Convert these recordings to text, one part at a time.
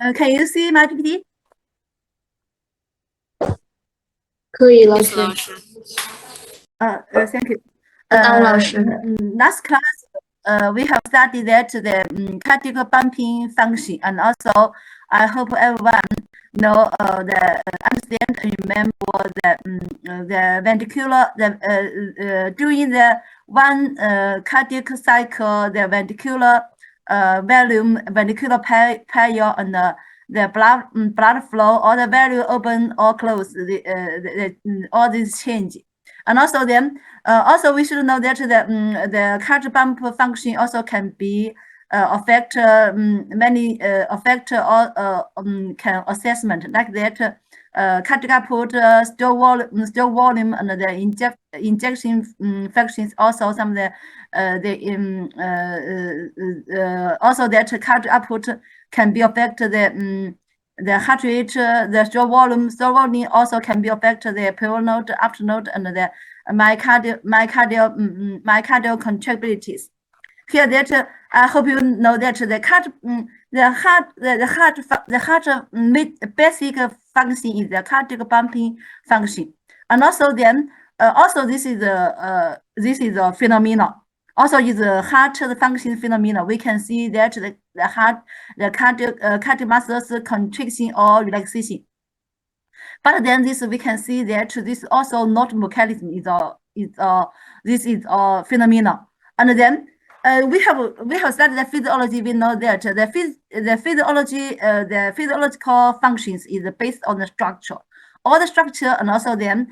Can you see my PPT? 可以，老师。老师。Thank you. 老师。Last class, we have studied that the cardiac pumping function, and also I hope everyone know understand and remember the ventricular during the one cardiac cycle, the ventricular volume, ventricular pressure, and the blood flow, all the value open or close, all these change. And also then, also we should know that the cardiac pump function also can be affect many affect or can assessment like that. Cardiac output, still volume, and the injection functions. Also some of also that cardiac output can be affected the heart rate, the still volume also can be affected the period node, after node, and the myocardial contractibilities. Here that I hope you know that the heart basic function is the cardiac pumping function, and also then also this is a phenomenon. Also is a heart function phenomenon. We can see that the cardiac muscles contraction or relaxation. But then this we can see that this also not mechanism this is a phenomenon. And then we have studied the physiology. We know that the physiological functions is based on the structure. All the structure, and also then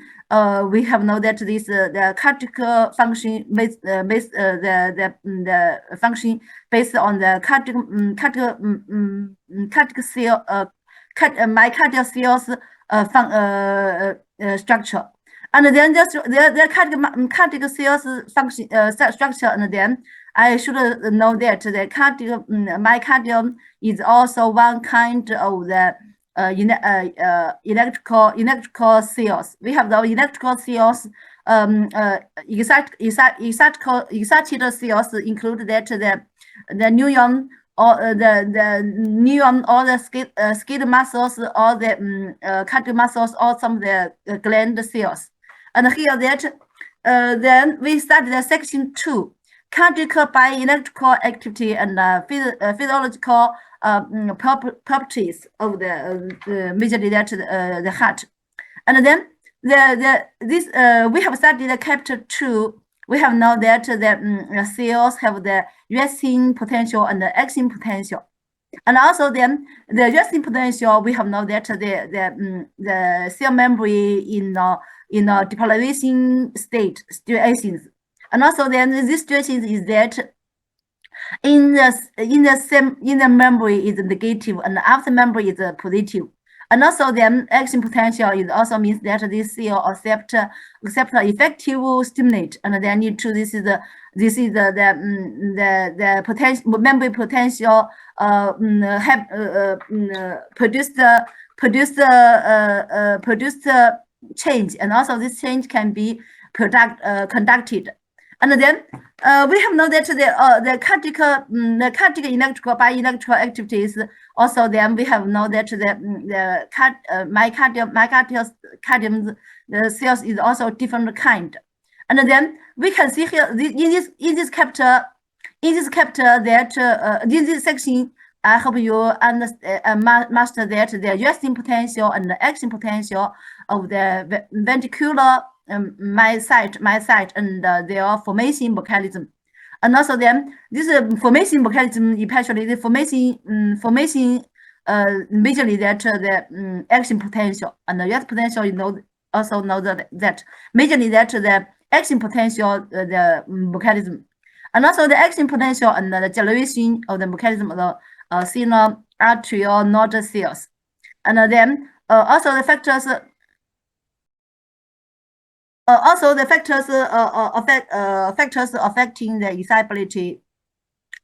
we have know that this the cardiac function the function based on the cardiac cell myocardial cells structure, and then the cardiac cells function structure, and then I should know that the cardiac myocardium is also one kind of the electrical cells. We have the electrical cells, excited cells include that the neuron or the neuron, or the skeletal muscles, or the cardiac muscles, or some of the gland cells. And here that then we study the section 2, cardiac bioelectrical activity and physiological properties of the majorly that the heart. And then this we have studied the Capt 2. We have known that the cells have the resting potential and the acting potential. And also then the resting potential, we have known that the cell membrane in a depolarization state situations. And also then this situation is that in the membrane is negative, and after membrane is positive. And also the action potential is also means that this cell accept effective stimulate, and then need to this is the potential membrane potential have produce change, and also this change can be conducted. And then we have known that the cardiac electrical bioelectrical activities. Also, then we have known that the myocardium the cells is also different kind. And then we can see here in this chapter that in this section, I hope you understand master that the resting potential and the action potential of the ventricular myocyte and their formation mechanism. And also then this formation mechanism, especially the formation majorly that the action potential and the resting potential, you also know that majorly that the action potential the mechanism, and also the action potential and the generation of the mechanism of the single arterial node cells. And then also the factors. Also, the factors affecting the excitability.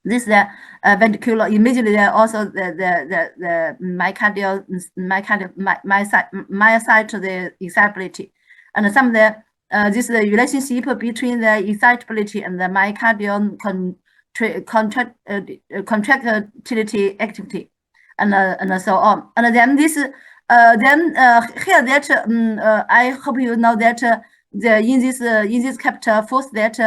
This is the ventricular. Immediately, also the myocyte the excitability, and some of the this is the relationship between the excitability and the myocardial contractility activity. and so on. And then this here that I hope you know that in this chapter first that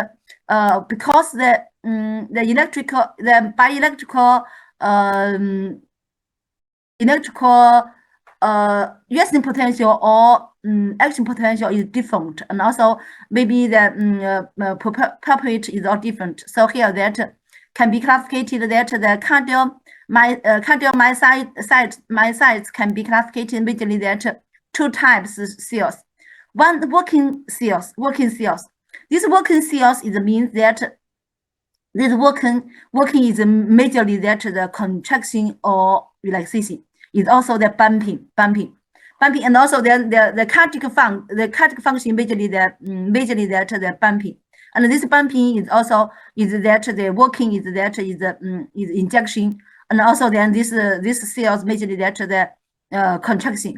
because the bioelectrical resting potential or action potential is different, and also maybe the pulpit is all different. So here that can be classified that the cardiomyocytes can be classified majorly that two types of cells. One working cells. This working cells is means that this working is majorly that the contraction or relaxation is also the bumping, and also the cardiac function majorly that the bumping, and this bumping is also that the working is injection, and also then this cells majorly that the contraction.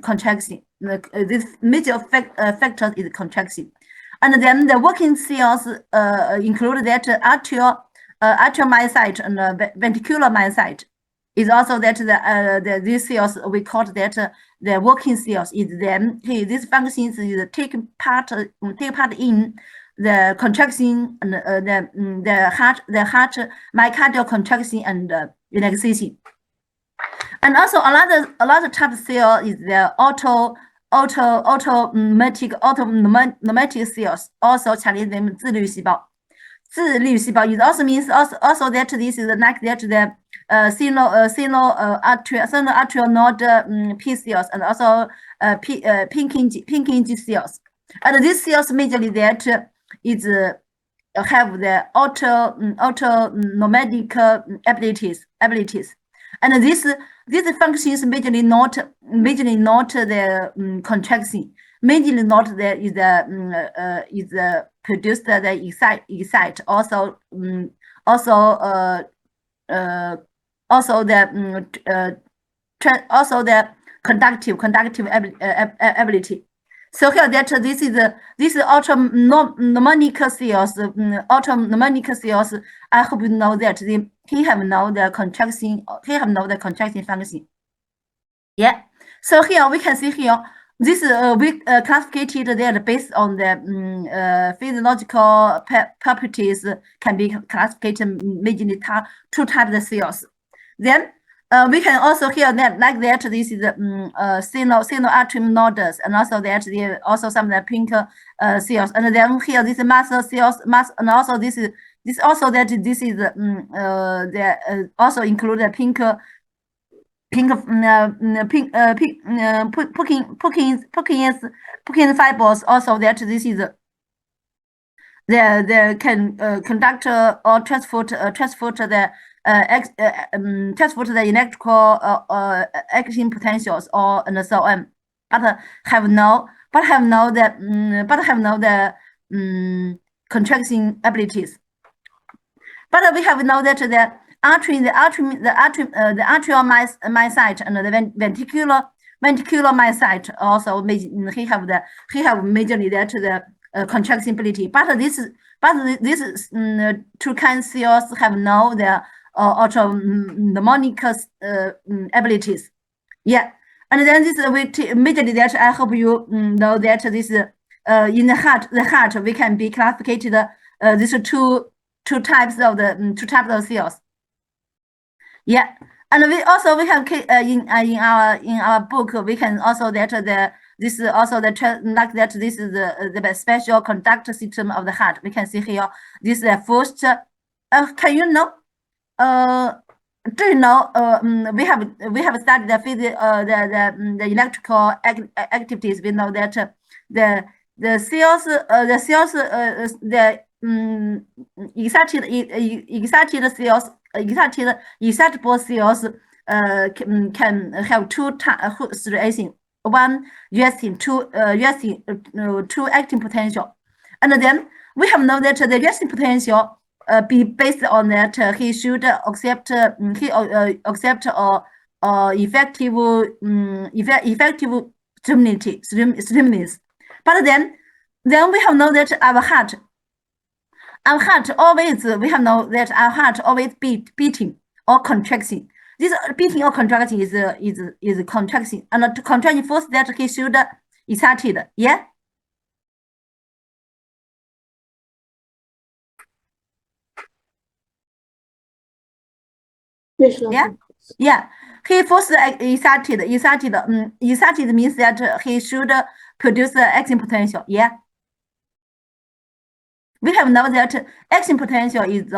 This major factor is contraction, and then the working cells include that atrial myocyte and ventricular myocyte. Is also that these cells we call that the working cells is them. These functions is take part in the contraction and the heart myocardial contraction and relaxation. And also another type of cell is the autonomic cells, also Chinese name 自律细胞. 自律细胞 is also means also that this is like that the arterial node P cells and also Purkinje cells. And these cells majorly that is have the autonomic abilities. And these functions majorly not the contraction. Majorly not the is produced the excite also the conductive ability. So here that this is autonomic cells. I hope you know that he have now the contraction. He have now the contraction function. Yeah. So here we can see here. This we classified that based on the physiological properties can be classified majorly two types of cells. Then we can also hear that like that this is sinoatrial nodes, and also that also some of the pink cells, and then here this muscle cells, and also this also that this is also include the pink fibers. Also that this is the can conduct or transport the electrical action potentials or and so on, but have no the contraction abilities. But we have now that the atrial myocyte and the ventricular myocyte also he have majorly that the contraction ability. But this two kinds cells have now the autonomic abilities. Yeah, and then this majorly that I hope you know that this in the heart we can be classified these two types of cells. Yeah, and we have in our book we can also that this is also like that this is the special conductor system of the heart. We can see here this is the first. Can you know? Do you know? We have studied the electrical activities. We know that the cells excitable cells can have two reactions. One resting, two acting potential, and then we have known that the resting potential be based on that he should accept effective stimulus. But then we have known that our heart always we have known that our heart always beating or contracting. this beating or contraction is contraction, and the contraction force that he should excited. Yeah. Yes, Yeah. Yeah. He forced excited. Excited means that he should produce the action potential. Yeah. We have known that action potential is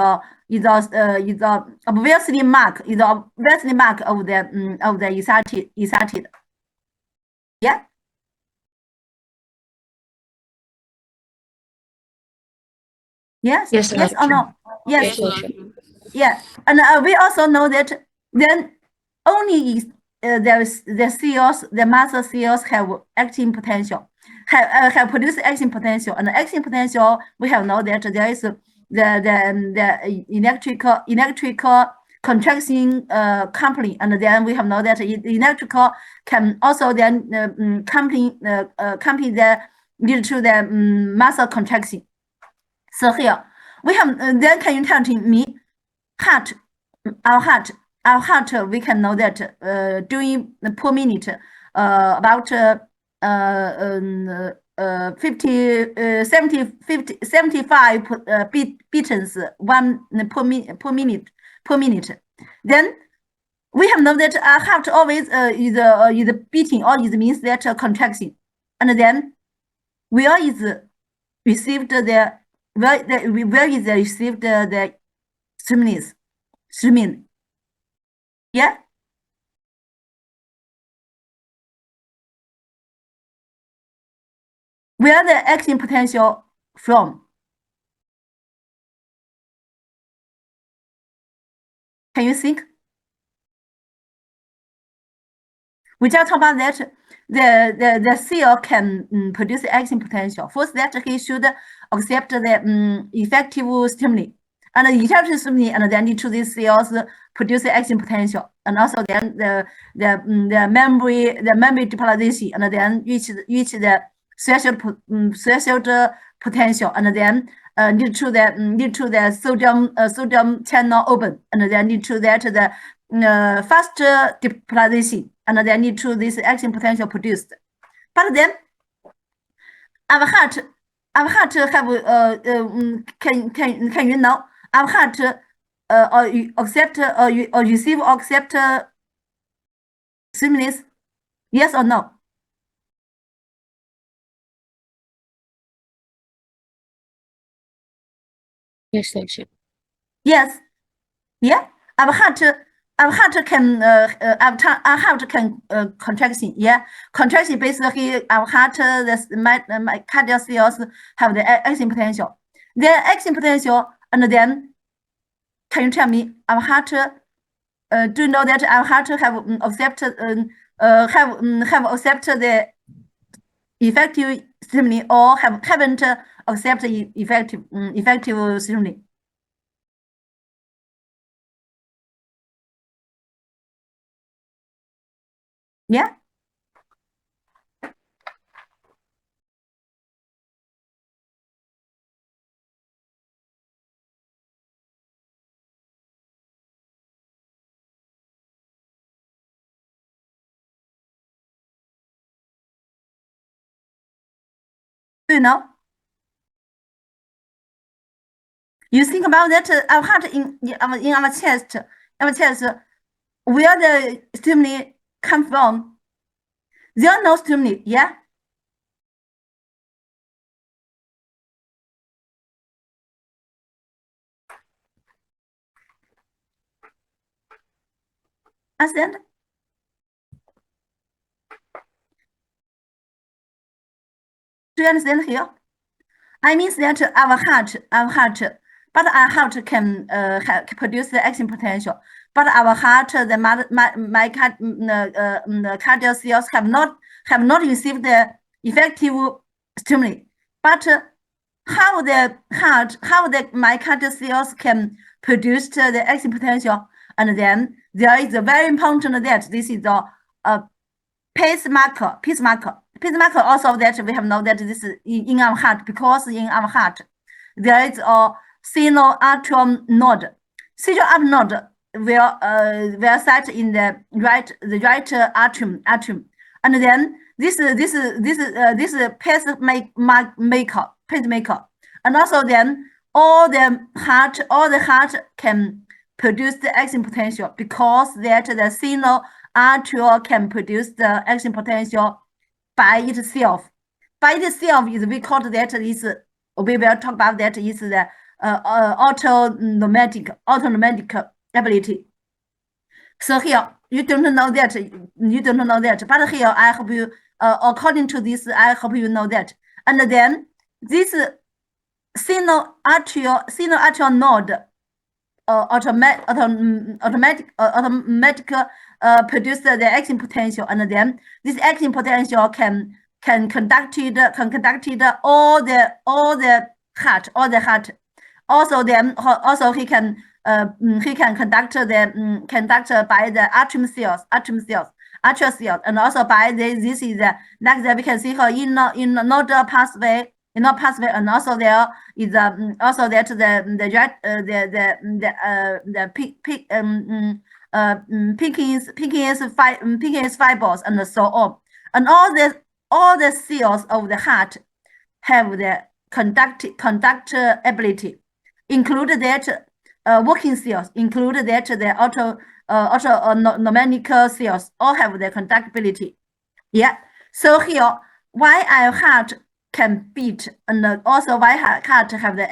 obviously mark of the excited. Yeah. Yes. Yes, Yes or no? Yes. Yes. Yeah. And we also know that then only the cells, the muscle cells have acting potential, have produced action potential, and action potential we have known that there is the electrical contraction company, and then we have known that electrical can also then company the lead to the muscle contraction. So here we have then can you tell me our heart we can know that doing per minute about 75 beats per minute. Then we have known that heart always is beating, or it means that contraction, and then where is received the swimming. Yeah. Where the action potential from? Can you think? We just talk about that the cell can produce action potential. First, that he should accept the effective stimuli, and the effective stimuli, and then each of these cells produce action potential, and also then the memory depolarization, and then reach the threshold potential, and then lead to the sodium channel open, and then lead to that the faster depolarization, and then lead to this action potential produced. But then our heart have can you know our heart or accept or receive or accept stimulus? Yes or no? Yes. Yes. Yeah. Our heart can our heart can contraction. Yeah. Contraction basically our heart my cardiac cells have the action potential. The action potential, and then can you tell me our heart do you know that our heart have accepted have accepted the effective stimuli, or haven't accepted effective stimuli? Yeah. Do you know? You think about that our heart in our chest, where the stimuli come from? There are no stimuli. Yeah. Understand? Do you understand here? I mean that our heart, but our heart can produce the action potential. But our heart, my cardiac cells have not received the effective stimuli. But how the my cardiac cells can produce the action potential, and then there is a very important that this is a pacemaker. Pacemaker also that we have known that this is in our heart, because in our heart there is a sinoatrial node. Sinoatrial node will set in the right atrium, and then this pacemaker, and also then all the heart can produce the action potential, because that the signal arteriole can produce the action potential by itself. By itself is we call that is, we will talk about that is the autonomic ability. So here you don't know that, but here I hope you, according to this, I hope you know that. And then this signal arterial node automatic produce the action potential, and then this action potential can conduct all the heart. Also then also he can conduct by the atrial cells, and also by this is like that we can see here in nodal pathway. And also there is also that Peking's fibers and so on, and all the cells of the heart have the conductor ability, include that working cells, include that the autonomic cells, all have the conductibility. Yeah. So here, why our heart can beat, and also why heart have the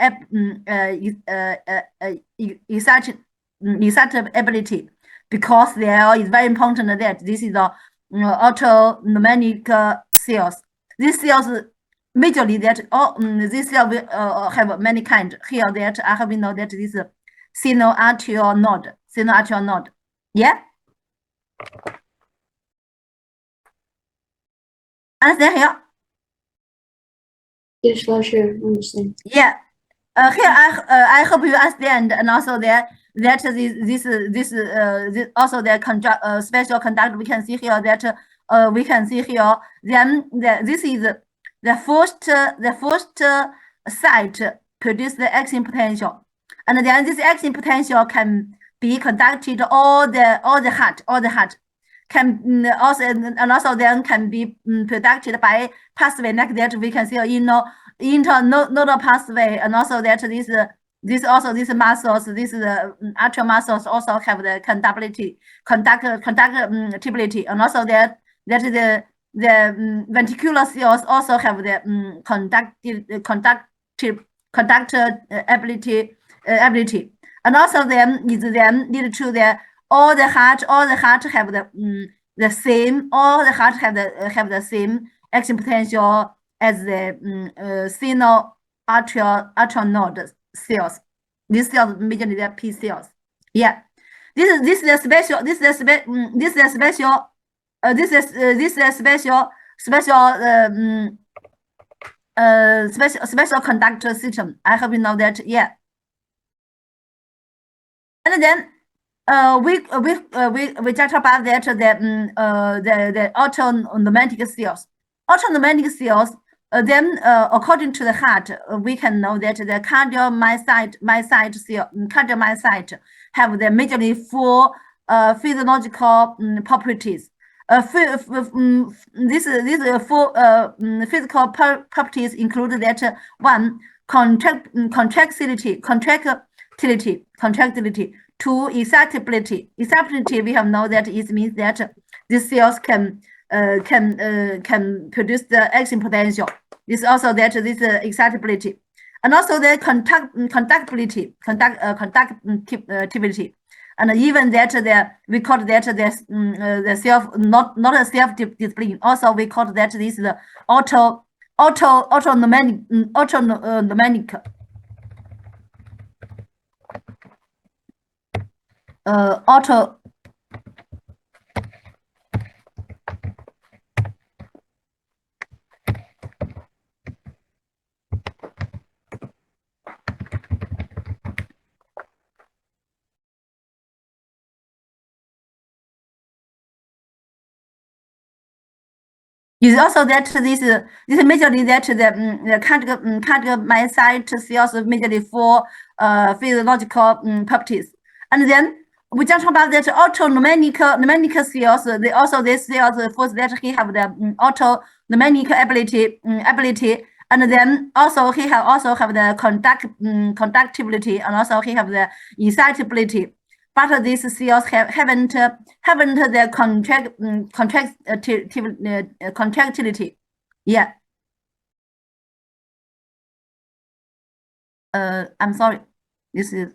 excitability, because there is very important that this is the autonomic cells. These cells majorly that all these cells will have many kinds. Here that I have know that this signal arterial node. Yeah. Understand here? Yes, 老师 understand. Yeah. Here I hope you understand, and also that this also the special conduct we can see here that we can see here. Then this is the first site produce the action potential, and then this action potential can be conducted all the heart can also, and also then can be produced by pathway like that we can see in internodal pathway, and also that this muscles, this arterial muscles also have the conductibility, and also that the ventricular cells also have the ability, and also then lead to the all the heart have the same, all the heart have the same action potential as the signal arterial node cells. These cells majorly the P cells. Yeah, this is the special special conductor system. I hope you know that. Yeah, and then we talked about that the autonomic cells. Autonomic cells, then according to the heart, we can know that the cardiomyocyte have the majorly four physiological properties. These four physical properties include that one, contractility. Two, excitability. Excitability, we have know that it means that these cells can produce the action potential. This also that this excitability, and also the conductivity, and even that we call that the self not a self discipline. Also we call that this the autonomic. Is also that this majorly that the cardiomyocyte cells majorly for physiological properties, and then we just talk about that autonomic cells. These cells first that he have the autonomic ability, and then also he have the conductivity, and also he have the excitability. But these cells haven't the contractility. Yeah. I'm sorry. This is.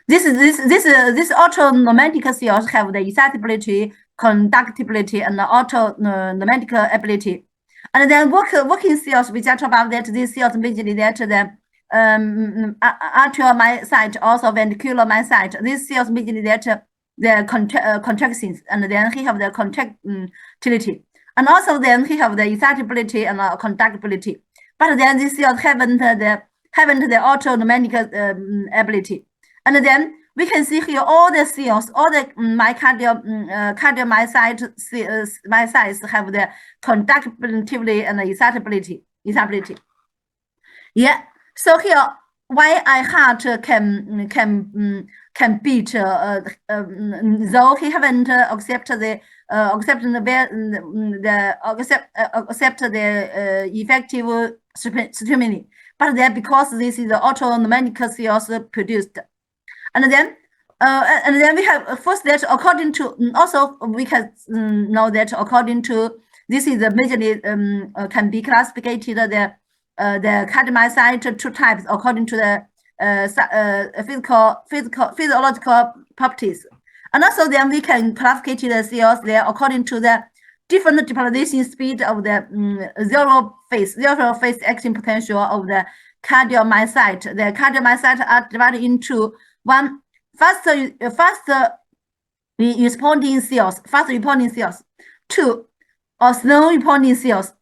This autonomic cells have the excitability, conductivity, and autonomic ability. And then working cells, we just talk about that these cells basically that the arterial myocyte, also ventricular myocyte. These cells basically that the contractions, and then he have the contractility, and also then he have the excitability and conductibility. But then these cells haven't the autonomic ability. And then we can see here all the cells, all the cardiomyocytes have the conductivity and excitability. Yeah. So here, why our heart can beat, though he haven't accepted the effective stimuli, but then because this is the autonomic cells produced. And then we have first that according to also we can know that according to this is the majorly can be classified the cardiomyocyte two types according to the physiological properties, and also then we can classify the cells there according to the different depolarization speed of the zero phase action potential of the cardiomyocyte. The cardiomyocyte are divided into one faster responding cells, two or slow responding cells,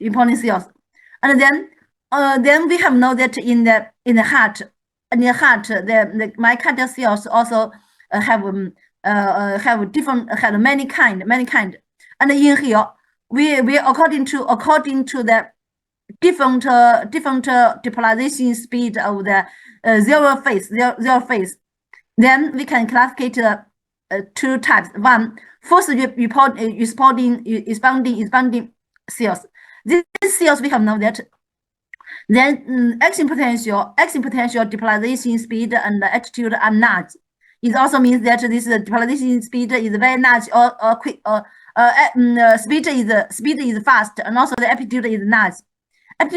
and then we have know that in the heart, the myocardial cells also have many kind, and in here we according to the different depolarization speed of the zero phase. Then we can classify two types. One, first responding cells. These cells we have known that. Then action potential depolarization speed and attitude are large. It also means that this depolarization speed is very large or quick. Speed is fast, and also the amplitude is large. And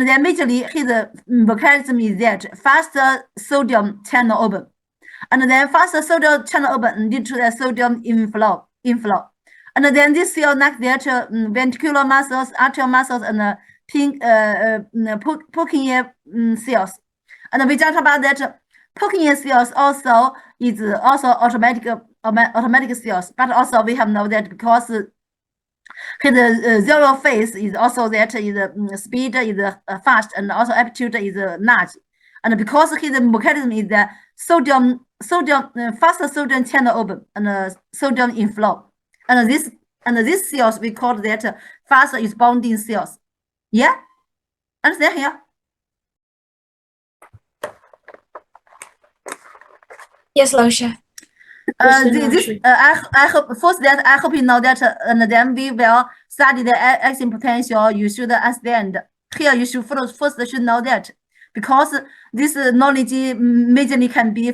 then majorly his mechanism is that faster sodium channel open, and then faster sodium channel open lead to the sodium inflow. And then this cell like that ventricular muscles, arterial muscles, and Purkinje cells. And we talk about that Purkinje cells also is also automatic cells, but also we have know that because his zero phase is also that is speed is fast, and also amplitude is large, and because his mechanism is the sodium faster sodium channel open and sodium inflow, and these cells we call that fast responding cells. Yeah, understand here? Yes, 老师。I hope first that I hope you know that, and then we will study the action potential. You should understand here. You should first should know that, because this knowledge majorly can be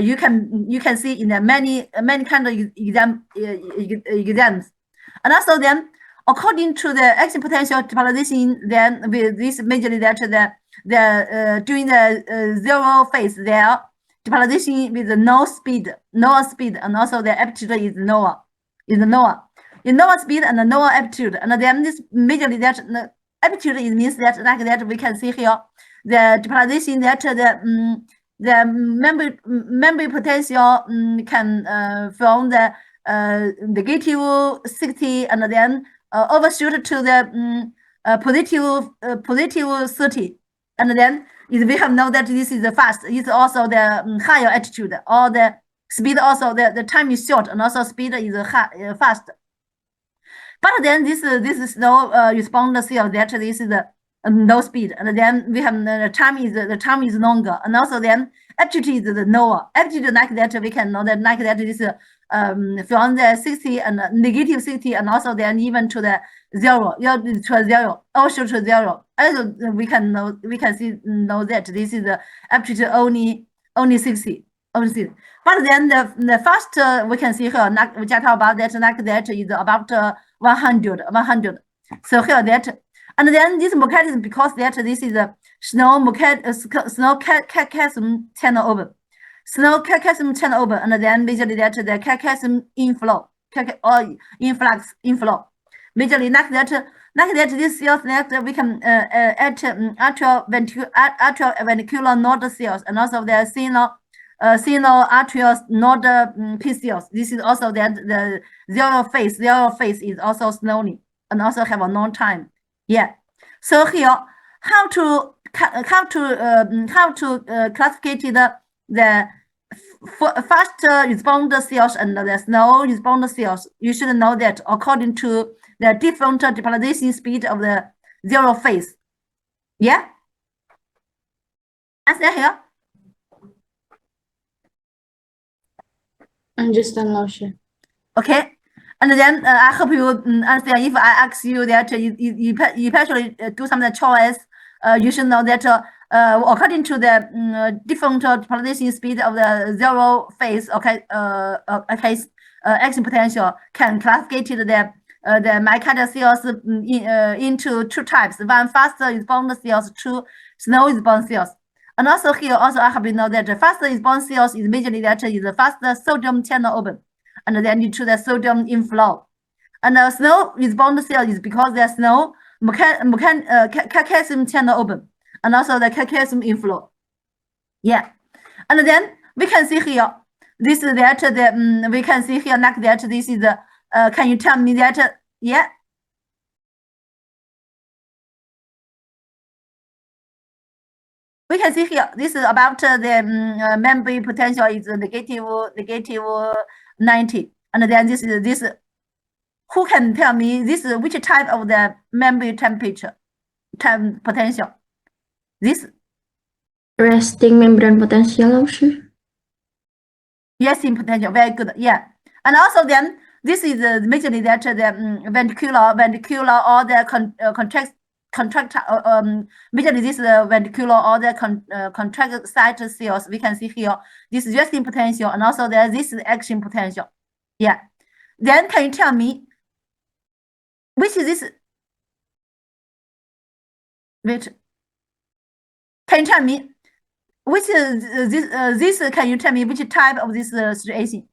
you can see in the many kind of exams, and also then according to the action potential depolarization, then with this majorly that the during the zero phase there. Depolarization with lower speed, and also the amplitude is lower. In lower speed and lower amplitude, and then this majorly that the amplitude means that like that we can see here the depolarization that the membrane potential can from the negative 60 and then overshoot to the positive 30, and then we have know that this is the fast. It's also the higher altitude, or the speed also the time is short, and also speed is fast. But then this slow responder cells that this is the low speed, and then we have the time is longer, and also then amplitude is lower. Amplitude like that we can know that like that is from the 60 and negative 60, and also then even to the zero, to zero, also to zero. Also we can know that this is the amplitude only 60. Obviously, but then the first we can see here, we just talk about that like that is about 100. So here that, and then this mechanism, because that this is a snow calcium channel open, snow calcium channel open, and then majorly that the calcium inflow, or inflow, majorly like that this cells that we can at atrial node cells, and also the single arterial node P cells. This is also that the zero phase is also slowly and also have a long time. Yeah. So here, how to classify the fast responder cells and the slow responder cells. You should know that according to the different depolarization speed of the zero phase. Yeah. Answer here. Understand, Lausha. Okay, and then I hope you understand. If I ask you that you actually do some choice, you should know that according to the different polarization speed of the zero phase, okay, action potential can classify the myocardial cells into two types: one faster response cells, two slow response cells. And also here, also I have to know that the faster response cells is majorly that is the faster sodium channel open, and then you to the sodium inflow. And the slow response cell is because there's no calcium channel open, and also the calcium inflow. Yeah, and then we can see here, this is that the we can see here like that this is the can you tell me that yeah? We can see here, this is about the membrane potential is negative 90. And then this, who can tell me this, which type of the membrane temperature, potential? This? Resting membrane potential, Lausha. Resting potential, very good, yeah. And also then, this is majorly that the ventricular or the majorly this ventricular or the contract site cells. We can see here this resting potential, and also there this is action potential. Yeah. Then can you tell me which is this? Which can you tell me which is this? Can you tell me which type of this situation?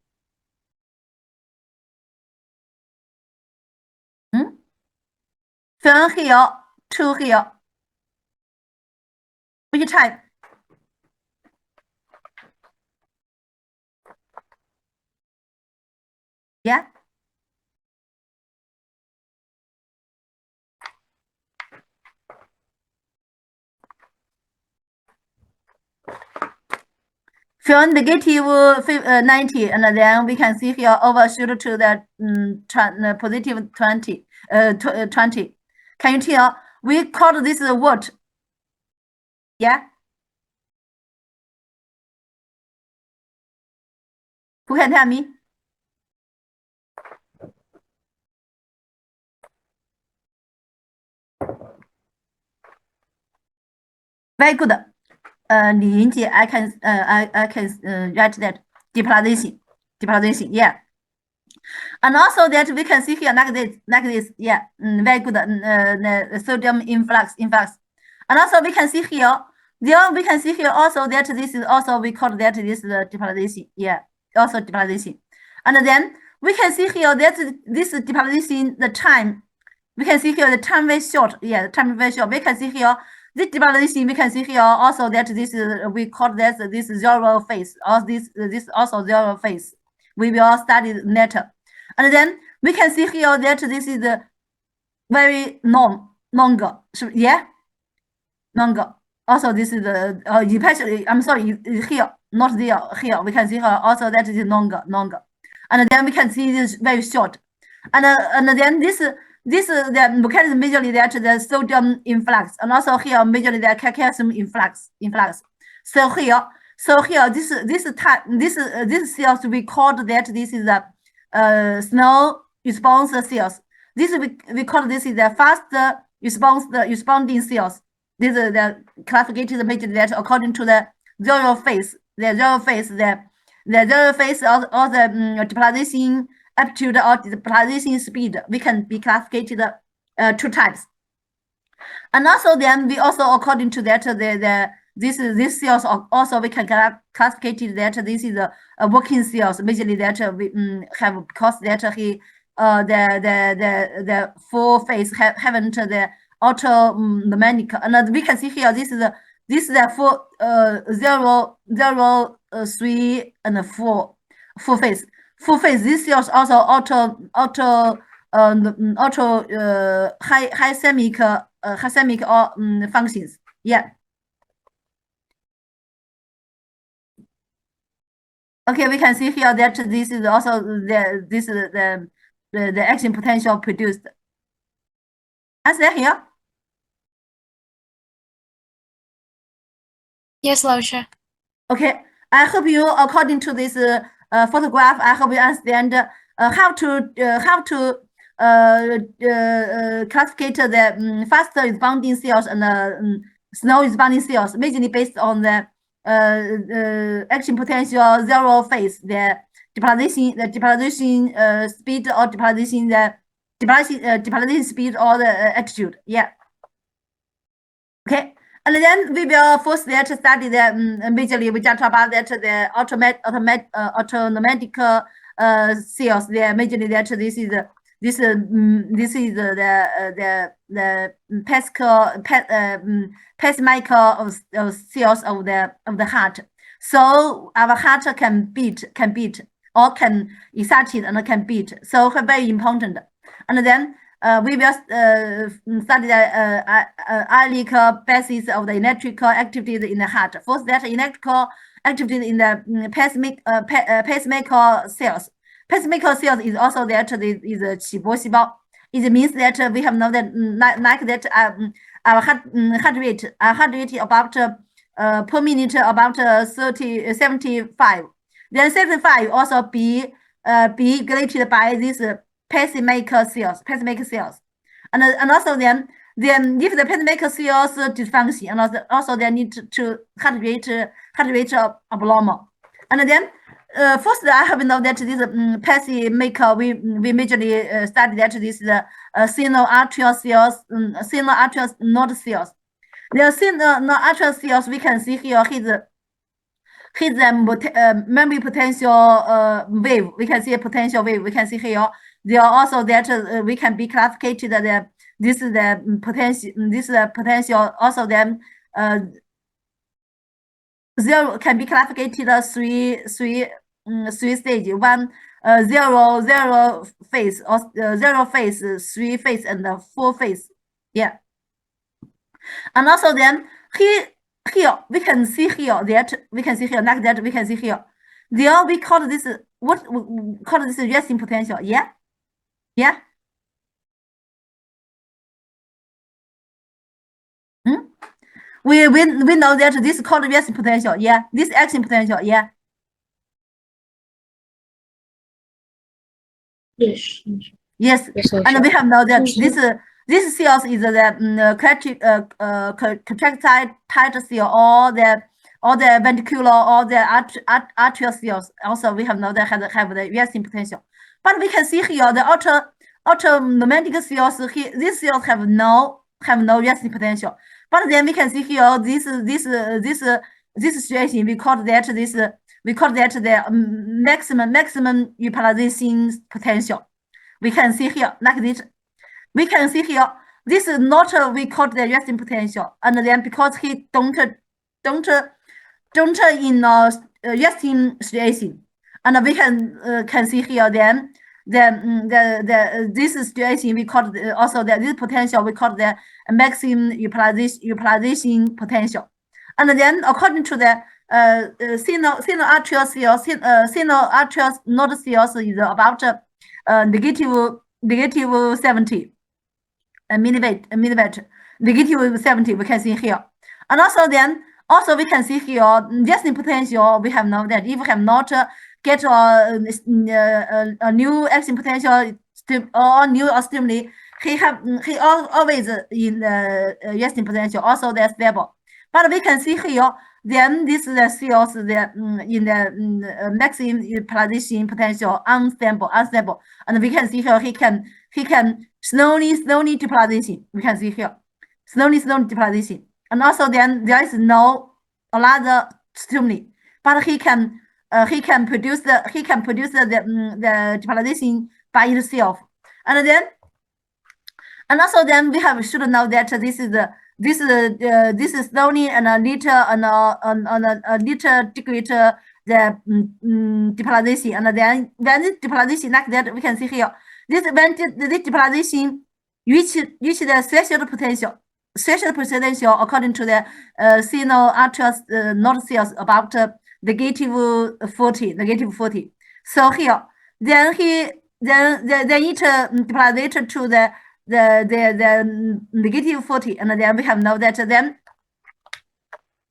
From here to here, which type? Yeah. From negative 90, and then we can see here overshoot to the positive 20. Can you tell? We call this what? Yeah. Who can tell me? Very good. Li Yinjie, I can write that depolarization, yeah. And also that we can see here like this, yeah, very good. The sodium influx. And also we can see here, we can see here also that this is also we call that this depolarization, yeah, also depolarization. And then we can see here that this depolarization, the time, we can see here the time very short, yeah, the time very short. We can see here this depolarization, we can see here also that this is we call that this zero phase, or this also zero phase. We will study later. And then we can see here that this is very longer. Yeah, longer. Also, this is especially, I'm sorry, here, not there. Here we can see here also that is longer. And then we can see this very short. And then this the mechanism majorly that the sodium influx, and also here majorly the calcium influx. So here this cells we called that this is the slow response cells. This we call this is the fast responding cells. This is the classified majorly that according to the zero phase, the zero phase or the depolarization aptitude or depolarization speed. We can be classified two types. And also then we also according to that this cells also we can classify that this is a working cells majorly that we have because that he the full phase haven't the autonomic, and we can see here this is the full 0, 3 and 4 full phase. This cells also high semic or functions. Yeah. Okay, we can see here that this is also the action potential produced. Is that here? Yes, Lausha. Okay, I hope you, according to this photograph, I hope you understand how to classify the faster responding cells and slow responding cells, majorly based on the action potential zero phase, the depolarization speed or depolarization speed or the attitude. Yeah. Okay. And then we will first study the majorly we just talk about that the automatic cells. They majorly that this is the pacemaker of cells of the heart. So our heart can beat or can excite and can beat. So very important. And then we will study the electrical basis of the electrical activity in the heart. First, that electrical activity in the pacemaker cells. Pacemaker cells is also that is a 起搏细胞. It means that we have known that like that our heart rate about per minute about 75. Then 75 also be regulated by this pacemaker cells. And also then if the pacemaker cells dysfunction, and also they need to heart rate abnormal. And then first I have known that this pacemaker we majorly study that this is single arterial cells, single arterial node cells. The single arterial cells we can see here his memory potential wave. We can see a potential wave. We can see here. There are also that we can be classified that this is the potential. This is the potential. Also, then zero can be classified three stage. One 0 phase or 0 phase, 3 phase, and 4 phase. Yeah. And also then here we can see here that we can see here like that we can see here. There we call this what we call this resting potential. Yeah. Yeah. We know that this is called resting potential. Yeah. This action potential. Yeah. Yes. Yes. And we have know that this cells is the contractile cell or the ventricular or the arterial cells. Also, we have know that have the resting potential. But we can see here the autonomic cells. Here, these cells have no resting potential. But then we can see here this situation we call that the maximum utilization potential. We can see here like this. We can see here this is not we call the resting potential, and then because he don't in resting situation, and we can see here then this situation we call also this potential we call the maximum utilization potential. And then according to the single arterial cells, single arterial node cells is about negative negative 70 milliwatt, negative 70 we can see here. And also then, also we can see here, resting potential, we have know that if we have not get a new action potential or new stimuli, he always in the resting potential, also they're stable. But we can see here, then this is the cells in the maximum utilization potential unstable, and we can see here he can slowly depolarization. We can see here slowly depolarization, and also then there is no another stimuli, but he can produce the depolarization by itself, and then. And also then we should know that this is slowly and a little decrease the depolarization, and then when the depolarization like that, we can see here this when the depolarization reach the threshold potential according to the signal ultra not cells about negative 40. So here then it depolarized to the negative 40, and then we have know that then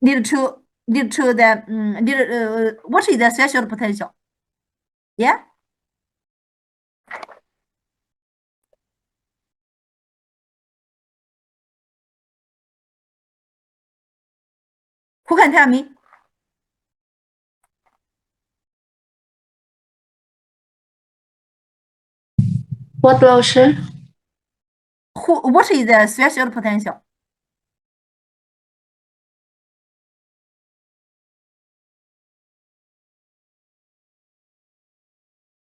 lead to the what is the threshold potential? Yeah. Who can tell me? What law, sir? What is the threshold potential?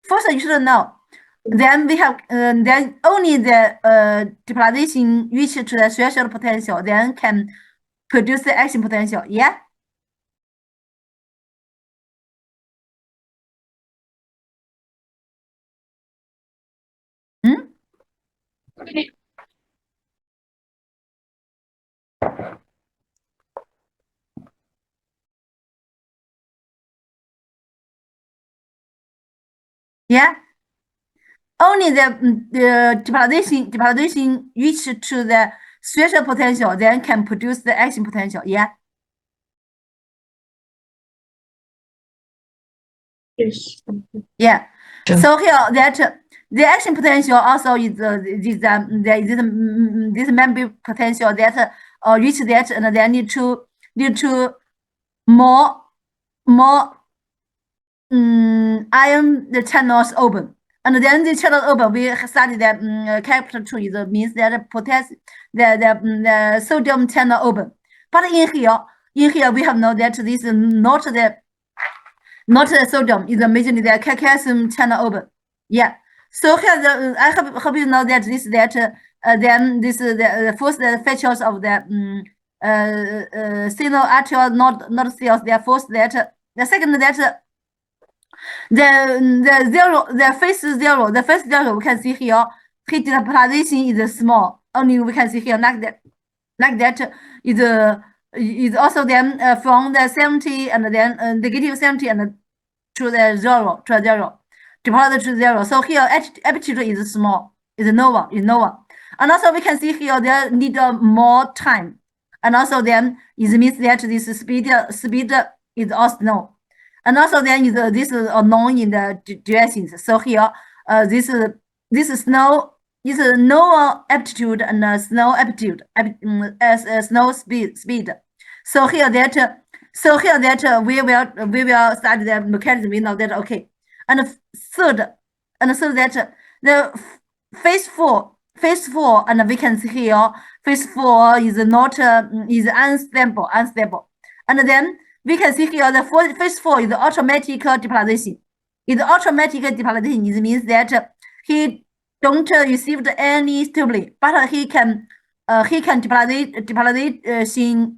First, you should know. Then we have then only the depolarization reach to the threshold potential, then can produce the action potential. Yeah. Hmm? Yeah. Only the depolarization reach to the threshold potential, then can produce the action potential. Yeah. Yes. Yeah. Sure. So here that the action potential also is this membrane potential that reach that, and then need to more ion the channels open. And then the channel open, we studied that Capt 2 is means that potassium, the sodium channel open. But in here we have know that this is not the sodium, is majorly the calcium channel open. Yeah. So here I hope you know that this then this is the first features of the signal arterial not cells. They are first that the second that the phase zero, we can see here, heat depolarization is small. Only we can see here like that is also then from the 70 and then negative 70 and to the zero, depolarized to zero. So here amplitude is small, is no one. And also we can see here there need more time. And also then it means that this speed is also no. And also then this is unknown in the directions. So here this is no aptitude and snow aptitude as snow speed. So here that we will study the mechanism. We know that okay. And third that the phase four, and we can see here phase 4 is not is unstable, and then we can see here the phase 4 is automatic depolarization. Is automatic depolarization. It means that he don't receive any stimuli, but he can depolarization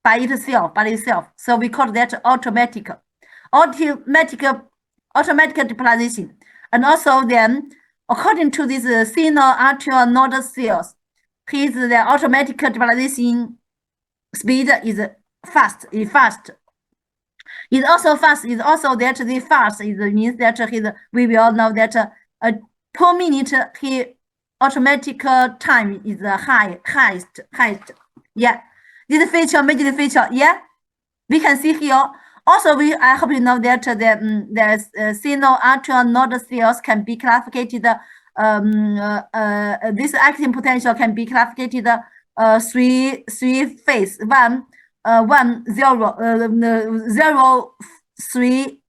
by itself. So we call that automatic depolarization. And also then, according to this signal arterial node cells, the automatic depolarization speed is fast. It's also fast. It's also that the fast is means that we will know that per minute, he automatic time is the highest. Yeah, this feature, major feature. Yeah, we can see here. Also, I hope you know that the signal arterial node cells can be classified. This acting potential can be classified three phase. One zero, 0, 3,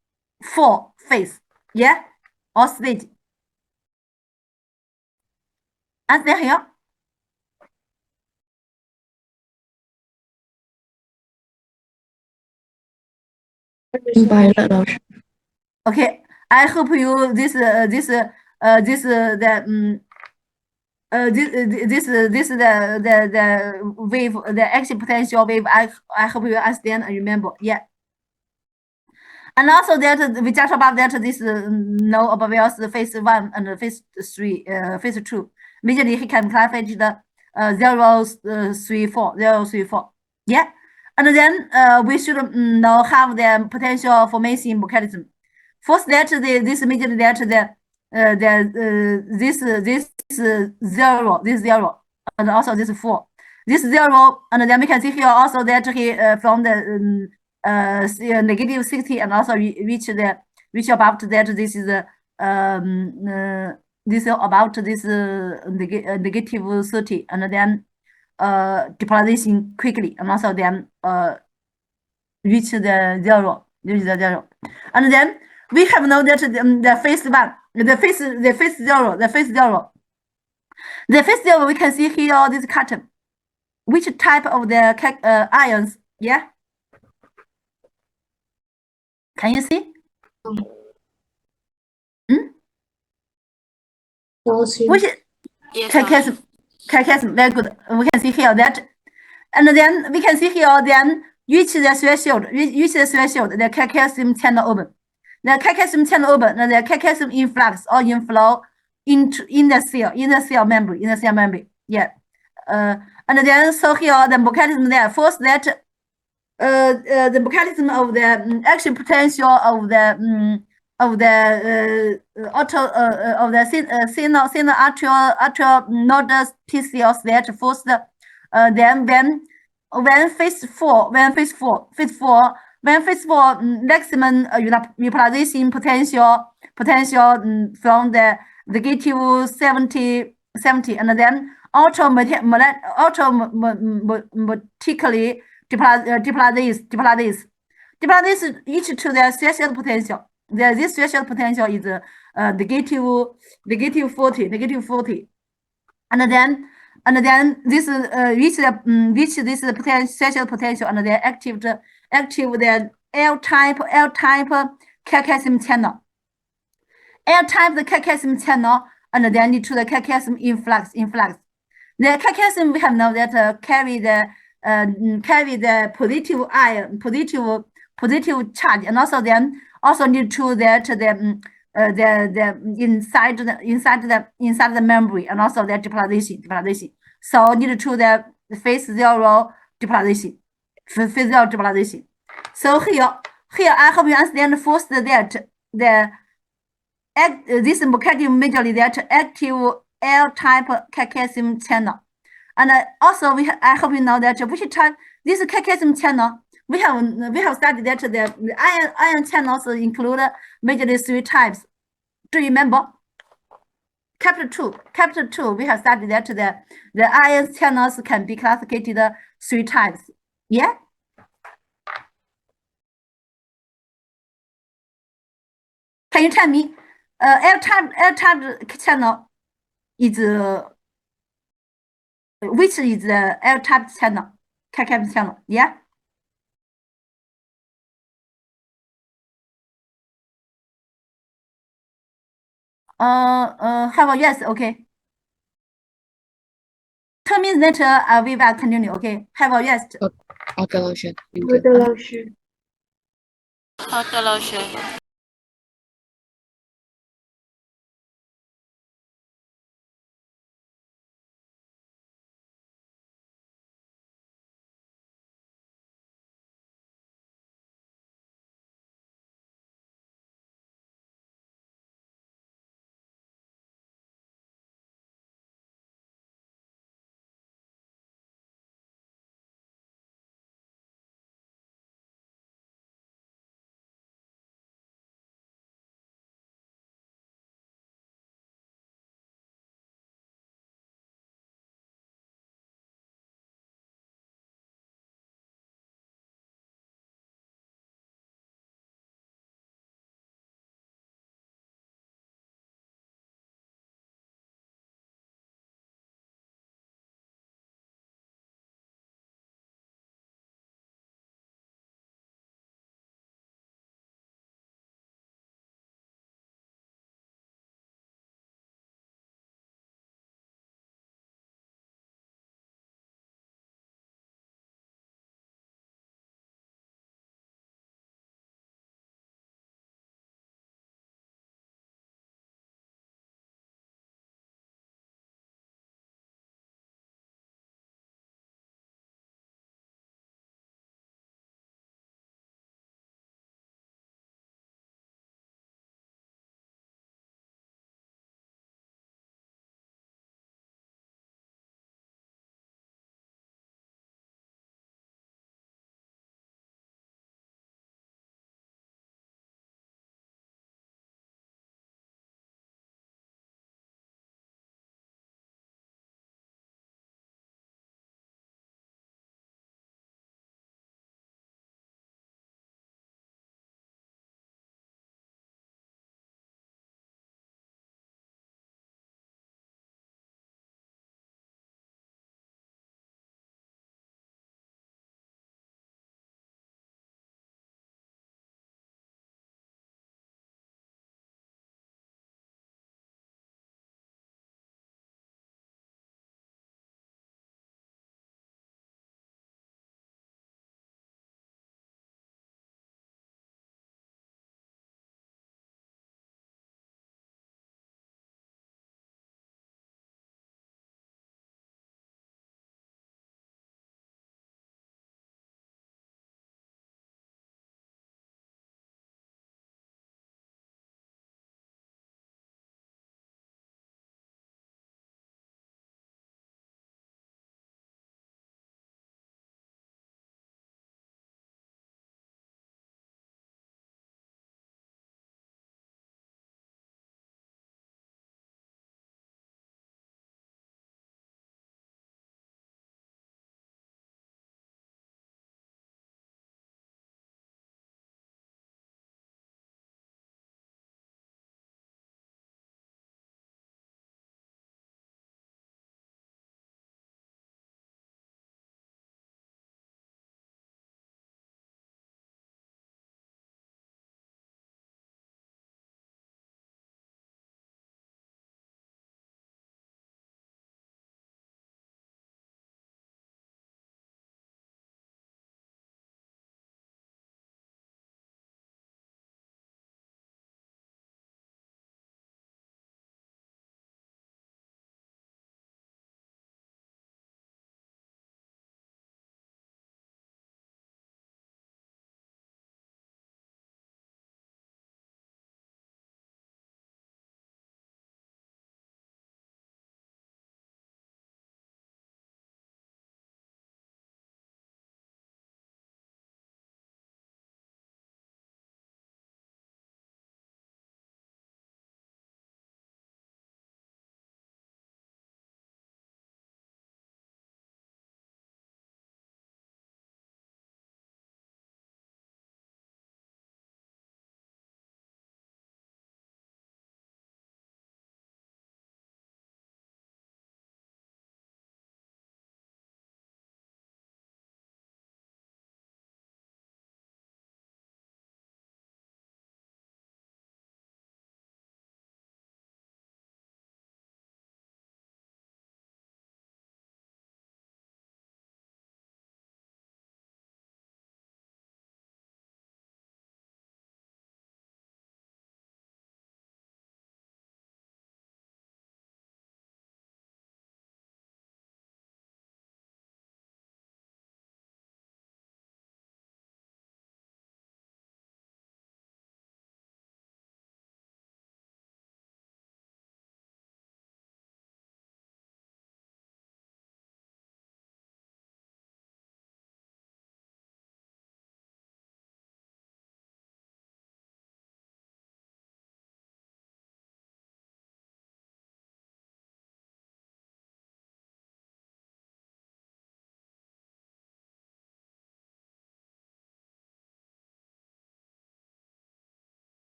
4 phase. Yeah, or stage. Answer here. 明白了，老师。Okay, I hope you this the wave, the action potential wave. I hope you understand and remember. Yeah. And also that we just about that this know about phase 1 and phase 3, phase 2. Immediately he can classify the 0, 3, 4, 0, 3, 4. Yeah. And then we should now have the potential formation mechanism. First, that this immediately that this 0, this 0, and also this 4, this 0, and then we can see here also that he from the negative 60 and also reach about that this is this about this negative 30, and then depolarization quickly, and also then reach the 0, and then we have known that the phase 1, the phase 0, we can see here this carton. Which type of the ions? Yeah. Can you see? Which calcium, very good. We can see here that, and then we can see here then reach the threshold, the calcium channel open. The calcium channel open, the calcium influx or inflow into in the cell membrane. Yeah. And then so here the mechanism there. First that the mechanism of the action potential of the of the signal arterial node T cells that first then when phase 4 maximum repolarization potential from the negative 70, and then automatically depolarize each to the threshold potential. This threshold potential is negative 40, and then this reach this threshold potential, and then active the L-type calcium channel. L-type the calcium channel, and then lead to the calcium influx. The calcium we have known that carry the positive ion, positive charge, and also then also lead to that the inside the membrane, and also the depolarization. So lead to the phase 0 depolarization. So here I hope you understand first that this mechanism majorly that active L-type calcium channel. And also I hope you know that which type this calcium channel we have studied that the ion channels include majorly 3 types. Do you remember? Capt 2 we have studied that the ion channels can be classified 3 types. Yeah. Can you tell me L-type channel is which is the L-type channel, calcium channel? Yeah. How about yes? Okay. 2 minutes later, we will continue. Okay. How about yes? 好的，老师。好的，老师。好的，老师。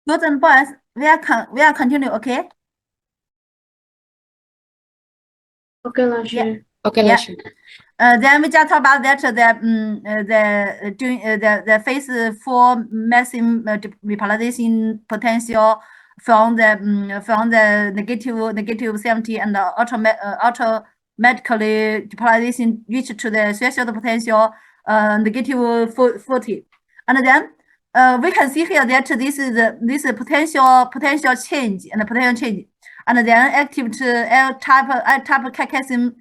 Girls and boys, we are continue, okay? OK 老师。 OK， Yeah. 老师。Then we just talk about that the phase 4 maximum repolarization potential from the negative 70 and automatically depolarization reach to the threshold potential negative 40, and then we can see here that this potential change, and then active to L type calcium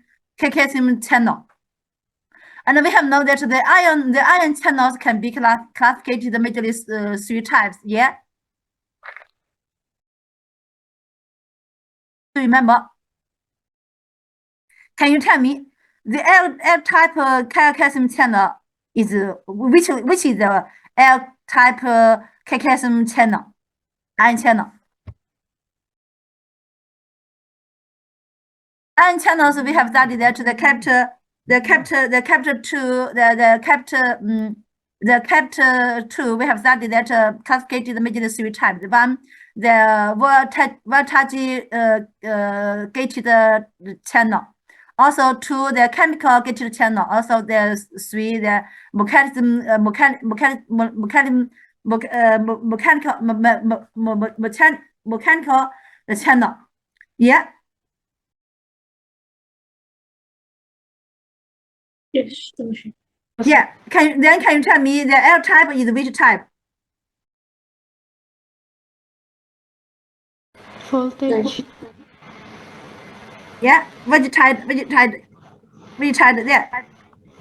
channel. And we have known that the ion channels can be classified majorly 3 types. Yeah. Remember? Can you tell me the L type calcium channel is which is the L type calcium channel, ion channel? Ion channels we have studied that the Capt 2 we have studied that cascaded majorly 3 types. One, the voltage gated channel. Also 2, the chemical gated channel. Also the 3, the mechanical channel. Yeah. Yes 老师。 Yeah. Can you tell me the L type is which type? Voltage. Yeah, which type? Yeah,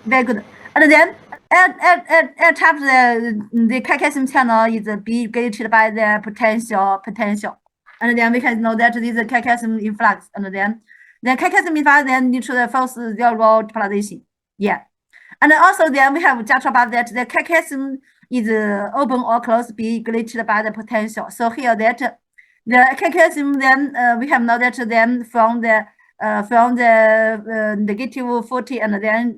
very good. And then L type the calcium channel is be gated by the potential. And then we can know that this is calcium influx. And then calcium influx then lead to the false zero depolarization. Yeah. And also then we have just about that the calcium is open or closed be gated by the potential. So here that the calcium then we have know that then from the negative 40 and then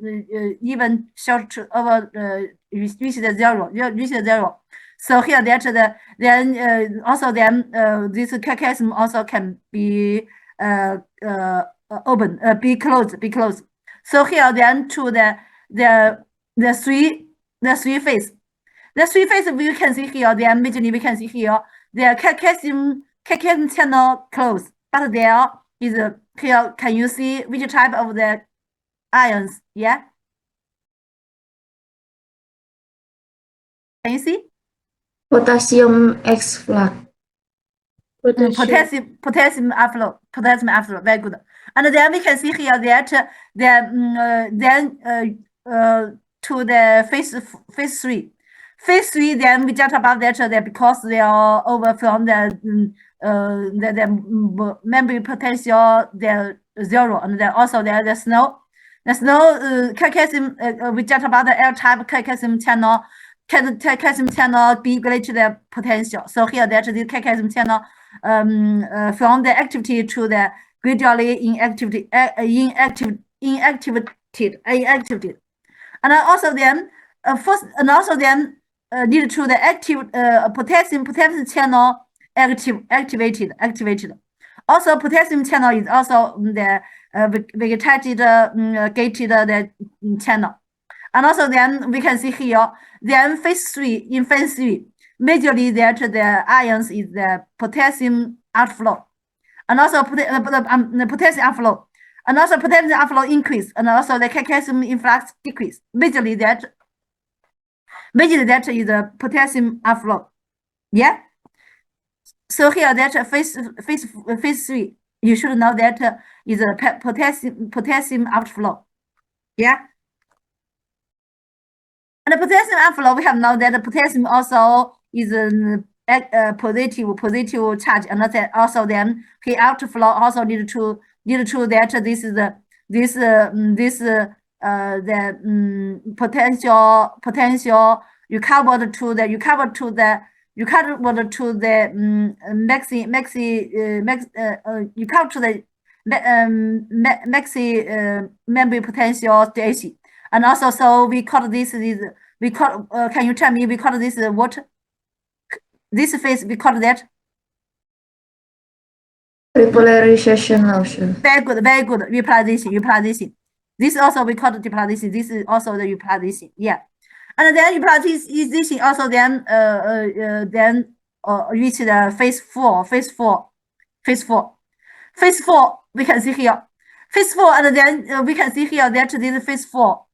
even short over reach the zero. So here that then also then this calcium also can be open, be closed. So here then to the three phase. The 3 phase we can see here, then majorly we can see here, the calcium channel closed, but there is here. Can you see which type of the ions? Yeah. Can you see? Potassium efflux. Potassium afloat. Very good. And then we can see here that to the phase 3. Phase 3, then we just about that because they are over from the membrane potential they're 0, and then also there's no calcium. We just about the L type calcium channel. Calcium channel be related to the potential. So here that the calcium channel from the activity to the gradually inactivated. And also then lead to the active potassium channel activated. Also potassium channel is also the vegetated gated the channel. And also then we can see here then in phase 3 majorly that the ions is the potassium outflow, and also the potassium outflow, and also potassium outflow increase, and also the calcium influx decrease. Majorly that is the potassium outflow. Yeah. So here that phase 3, you should know that is a potassium outflow. Yeah. And the potassium outflow, we have known that the potassium also is a positive charge, and that also then the outflow also lead to that this is the potential recovered to the maxi membrane potential station. And also, so we call this can you tell me we call this what? This phase we call that. Repolarization motion. Very good, very good. Repolarization. This also we call the depolarization. This is also the repolarization. Yeah. And then repolarization also then reach the phase 4. Phase 4, we can see here. Phase 4, and then we can see here that this phase 4.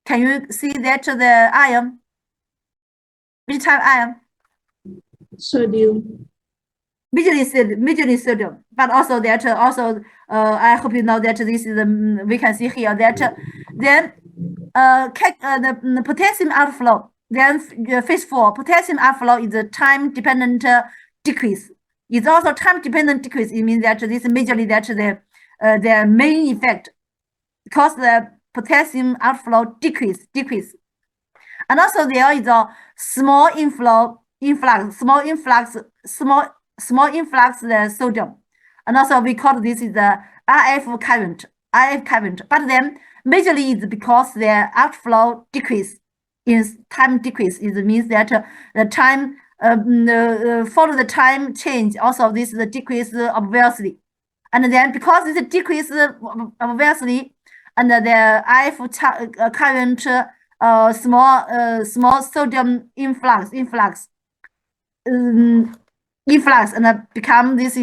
Can you see that the ion? Which type ion? Sodium. Majorly sodium, but also that I hope you know that this is we can see here that then the potassium outflow, then phase 4 potassium outflow is a time dependent decrease. It's also time dependent decrease. It means that this majorly that the main effect, because the potassium outflow decrease, and also there is a small influx the sodium, and also we call this is the RF current. But then majorly it's because the outflow decrease is time decrease. It means that the time follow the time change. Also, this is the decrease of velocity, and then because it's a decrease of velocity, and the RF current small sodium influx and become this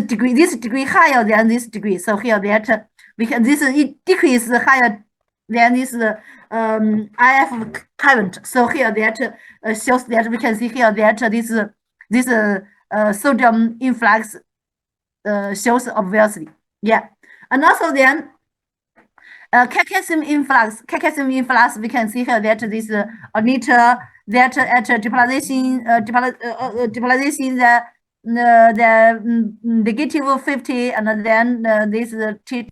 degree higher than this degree. So here that we can this decrease higher than this IF current. So here that shows that we can see here that this sodium influx shows obviously. Yeah, and also then calcium influx, we can see here that this liter that at depolarization, the negative 50, and then this T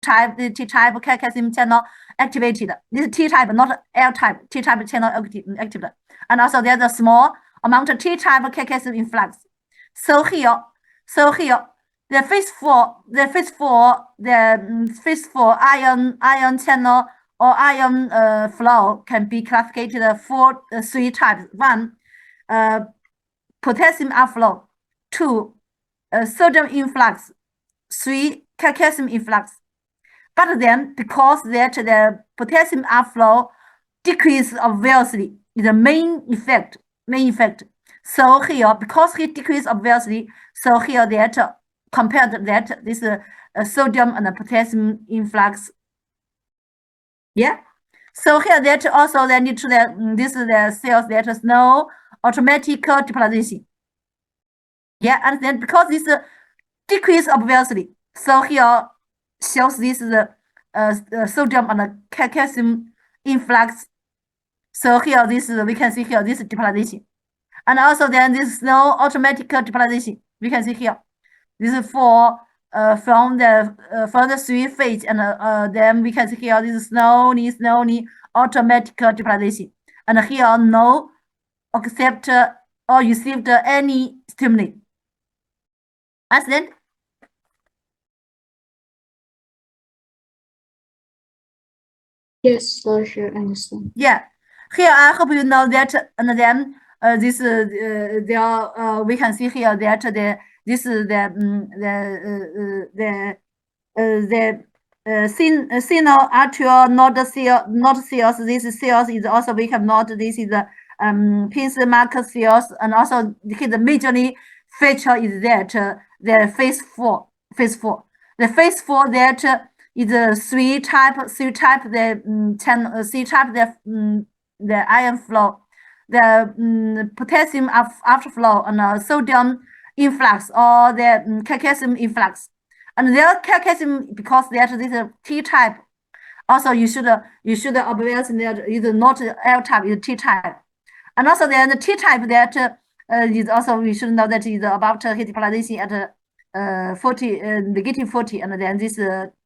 type, the T type calcium channel activated. This T type, not L type, T type channel active, and also there's a small amount of T type calcium influx. So here. The phase 4 ion channel or ion flow can be classified for 3 types. 1, potassium outflow. 2, sodium influx. 3, calcium influx. But then, because that the potassium outflow decrease of velocity is the main effect. So here, because he decrease of velocity, so here that compared to that, this sodium and the potassium influx. Yeah. So here that also they need to this is the cells that is no automatic depolarization. Yeah, and then because this decrease of velocity, so here shows this sodium and the calcium influx. So here this we can see here this depolarization, and also then this is no automatic depolarization. We can see here. This is for from the 3 phase, and then we can see here this is slowly automatic depolarization, and here no accept or received any stimuli. Understand? Yes, Sure, understand. Yeah. Here I hope you know that, and then this there we can see here that this is the signal arterial not cells. This cells is also we have not. This is the pinch marker cells, and also the majorly feature is that the phase 4. The phase 4 that is a 3 type the channel C type the ion flow, the potassium outflow, and sodium influx or the calcium influx. And the calcium, because that this is T type. Also, you should observe that is not L type, is T type. And also then the T type that is also we should know that is about heat depolarization at 40 negative 40, and then this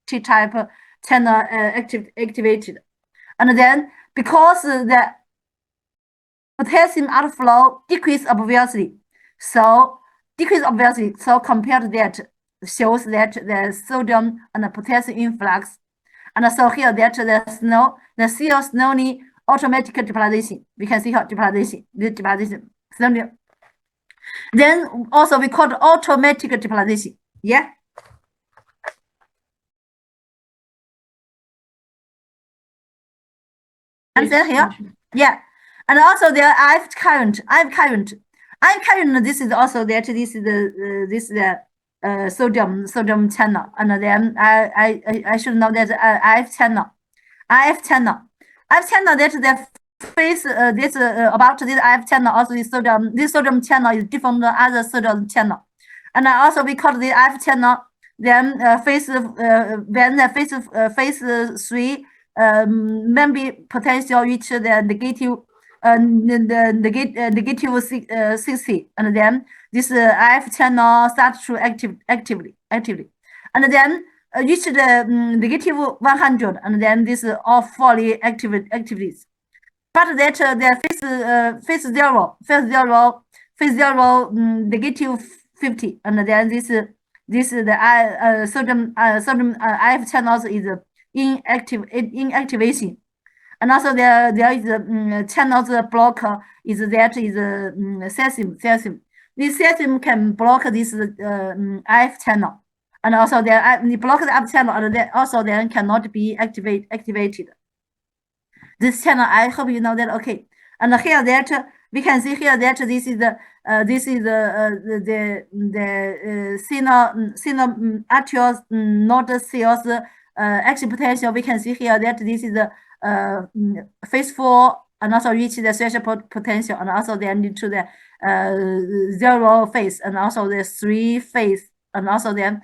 T type channel activated. And then because the potassium outflow decrease of velocity, so compared to that shows that the sodium and the potassium influx, and so here that the cells slowly automatic depolarization. We can see how depolarization, Then also we call it automatic depolarization. Yeah. Understand here? Yeah. And also there IF current. This is also that this is the sodium channel, and then I should know that IF channel that the phase this about this IF channel also is this sodium channel is different from other sodium channel, and also we call the IF channel then phase when the phase 3 maybe potential reach the negative negative 60, and then this IF channel starts to actively, and then reach the negative 100, and then this all fully activities. But that the phase zero negative 50, and then this the sodium IF channels is inactivation. And also there is channels blocker is that is cesium. This cesium can block this IF channel, and also the block the IF channel, and then also then cannot be activated. This channel, I hope you know that. Okay, and here that we can see here that this is the signal arterial node cells action potential. We can see here that this is the phase 4, and also reach the threshold potential, and also then into the 0 phase, and also the 3 phase, and also then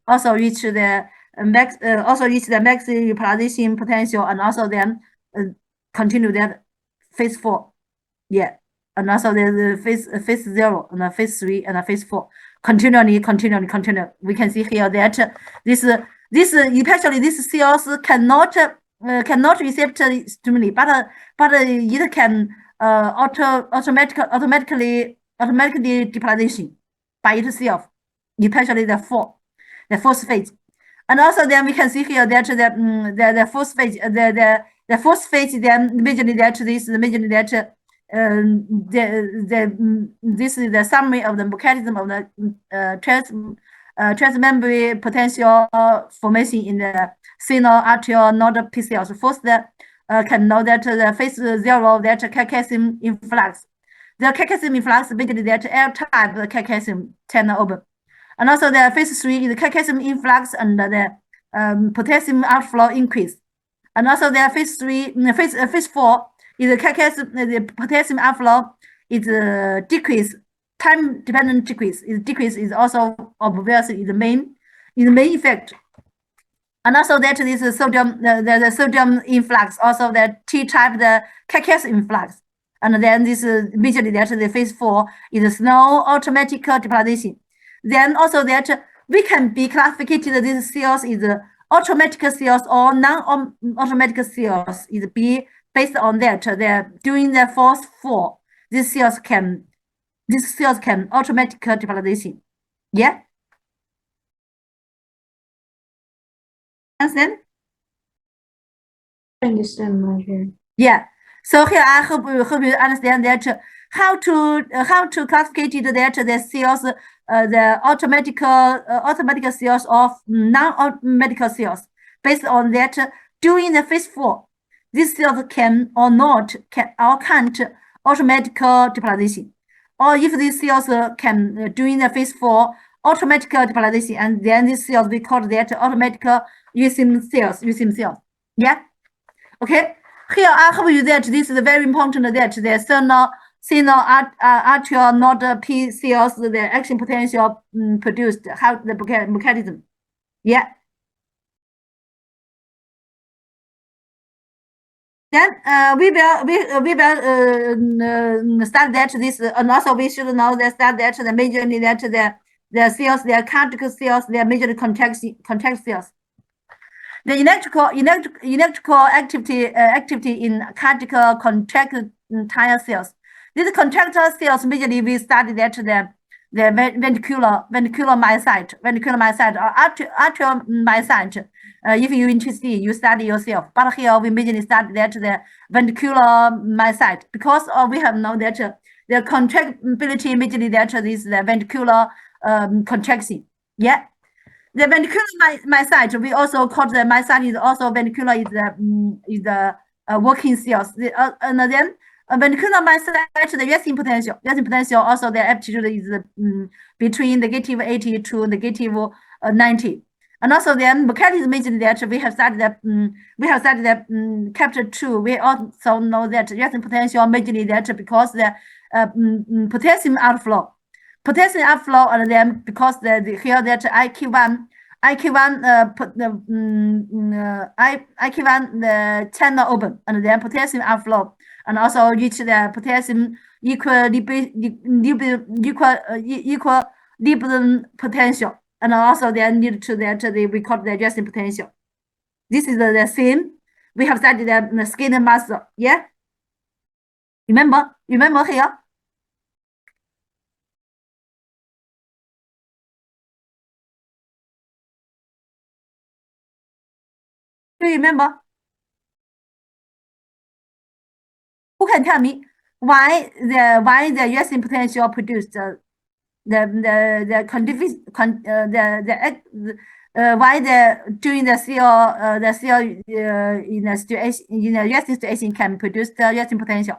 also reach the max repolarization potential, and also then continue that phase 4. Yeah, and also the phase 0, and phase 3, and phase 4 continually. We can see here that this especially this cells cannot receive stimuli, but it can automatically depolarization by itself, especially the fourth phase. And also then we can see here that the fourth phase, the fourth phase, then majorly that this majorly that this is the summary of the mechanism of the transmembrane potential formation in the signal arterial node PCLs. First, can know that the phase 0 that calcium influx. The calcium influx basically that L-type calcium channel open. And also the phase 3 is the calcium influx and the potassium outflow increase. And also the phase 4 is the potassium outflow is decrease, time dependent decrease. Decrease is also obvious is the main effect. And also that this sodium the sodium influx, also the T-type the calcium influx. And then this immediately that the phase 4 is no automatic depolarization. Then also that we can be classified these cells is automatic cells or non-automatic cells is be based on that. During the phase 4, these cells can automatic depolarization. Yeah. Understand? Understand, Marjorie. Yeah. So here I hope you understand that how to classify that the cells the automatic cells of non-medical cells based on that during the phase 4 these cells can or can't automatic depolarization, or if these cells can during the phase 4 automatic depolarization, and then these cells we call that automatic using cells. Yeah. Okay. Here I hope you that this is very important that the signal arterial node P cells the action potential produced how the mechanism. Yeah. Then we will start that this, and also we should know that the majorly that the cells, they are cardiac cells, they are majorly contact cells. The electrical activity in cardiac contractile cells. These contractile cells majorly we study that the ventricular myocyte or atrial myocyte. If you're interested, you study yourself. But here we majorly study that the ventricular myocyte, because we have known that the the contractibility immediately that is the ventricular contraction. Yeah. The ventricular myocyte, we also call the myocyte is also ventricular is the working cells. And then ventricular myocyte, the resting potential also the amplitude is between negative 80 to negative 90. And also then mechanism is that we have studied that Capt 2. We also know that resting potential majorly that because the potassium outflow, and then because here that IQ1 the channel open, and then potassium outflow, and also reach the potassium equilibrium potential, and also then need to that they record the resting potential. This is the same. We have studied the skin muscle. Yeah. Remember here. Do you remember? Who can tell me why the resting potential produced why during the cell in a situation in a resting situation can produce the resting potential?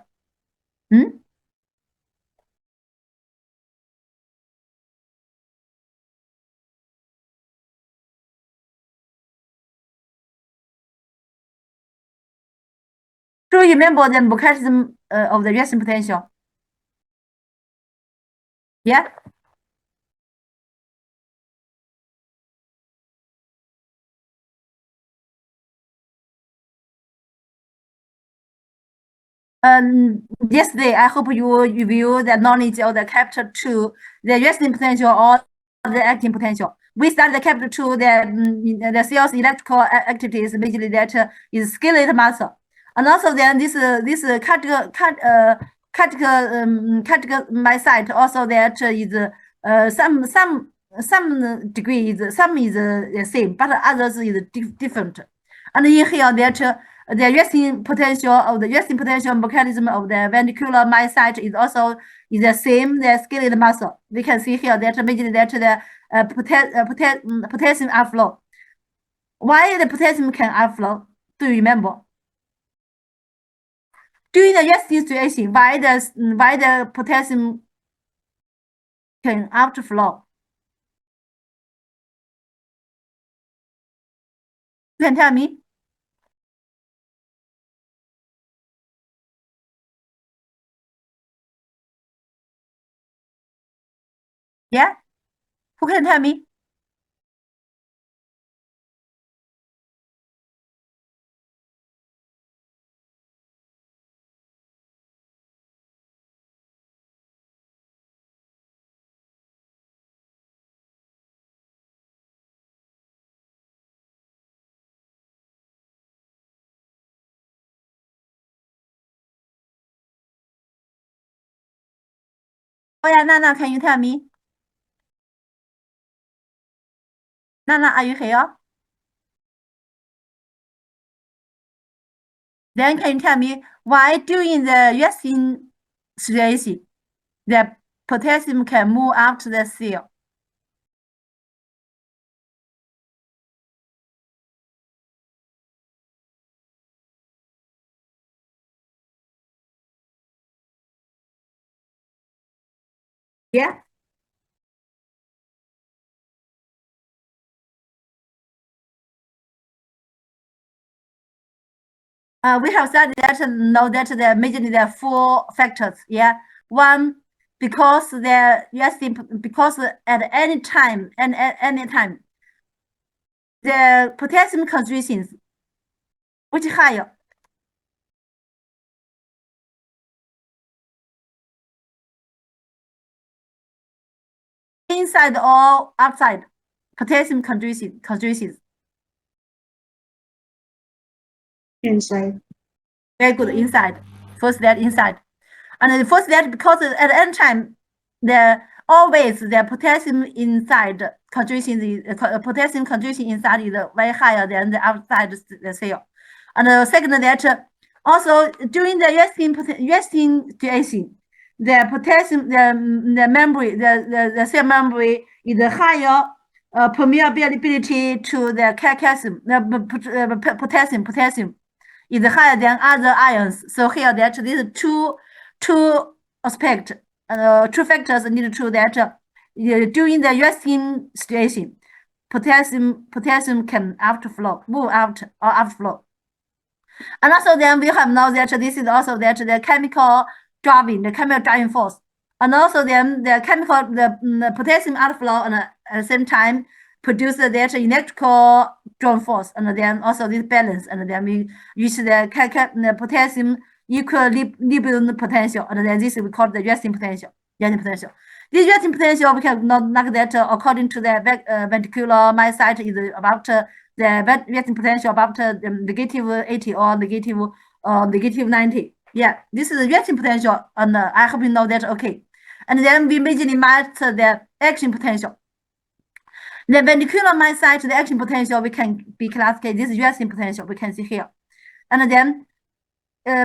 Do you remember the mechanism of the resting potential? Yeah. Yesterday, I hope you review the knowledge of the Capt 2, the resting potential or the acting potential. We studied the Capt 2, the cell's electrical activity is basically that is skeletal muscle, and also then this cardiac myocyte also that is some degree is some is the same, but others is different. And in here that the resting potential mechanism of the ventricular myocyte is also the same the skeletal muscle. We can see here that immediately that the potassium outflow. Why the potassium can outflow? Do you remember? During the resting situation, why the potassium can outflow? You can tell me. Yeah? Who can tell me? Oh yeah, Nana, can you tell me? Nana, are you here? Then can you tell me why during the resting situation, the potassium can move out to the cell? Yeah. We have studied that know that the majorly there are 4 factors. Yeah. One, because because at any time the potassium concentrations which higher inside or outside potassium concentrations. Inside. Very good, inside. First that inside. And first that because at any time always the potassium inside concentration potassium concentration inside is very higher than the outside the cell. And second that also during the resting situation the potassium, the membrane, the cell membrane is higher permeability to the calcium, potassium is higher than other ions. So here that these two aspects, two factors need to that during the resting situation, potassium can outflow, move out or outflow. And also then we have now that this is also that the chemical driving force. And also then the potassium outflow and at the same time produce that electrical driving force, and then also this balance, and then we reach the potassium equilibrium potential, and then this we call the resting potential. This resting potential we can not like that according to the ventricular myocyte is about the resting potential about negative 80 or negative 90. Yeah, this is the resting potential, and I hope you know that. Okay, and then we majorly mark the action potential. The ventricular myocyte, the action potential, we can be classified. This is resting potential we can see here, and then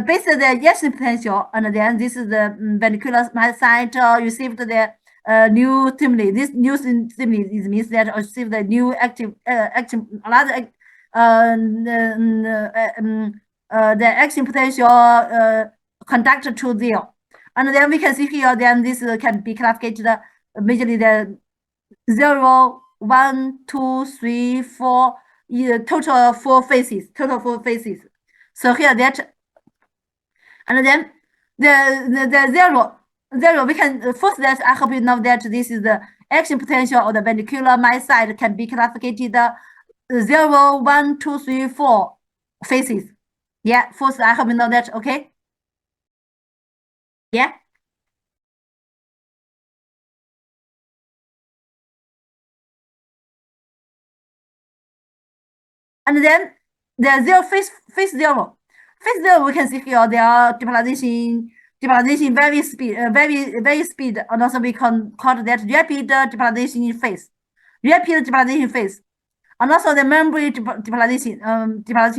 based on the resting potential, and then this is the ventricular myocyte received the new stimuli. This new stimuli means that receive the new active another the action potential conducted to zero, and then we can see here. Then this can be classified majorly the 0, 1, 2, 3, 4, total 4 phases. So here that, and then the zero we can first that I hope you know that this is the action potential of the ventricular myocyte can be classified 0, 1, 2, 3, 4 phases. Yeah, first I hope you know that. Okay. Yeah. And then the zero phase zero. Phase zero, we can see here there are depolarization very speed, and also we can call that rapid depolarization phase. And also the membrane depolarization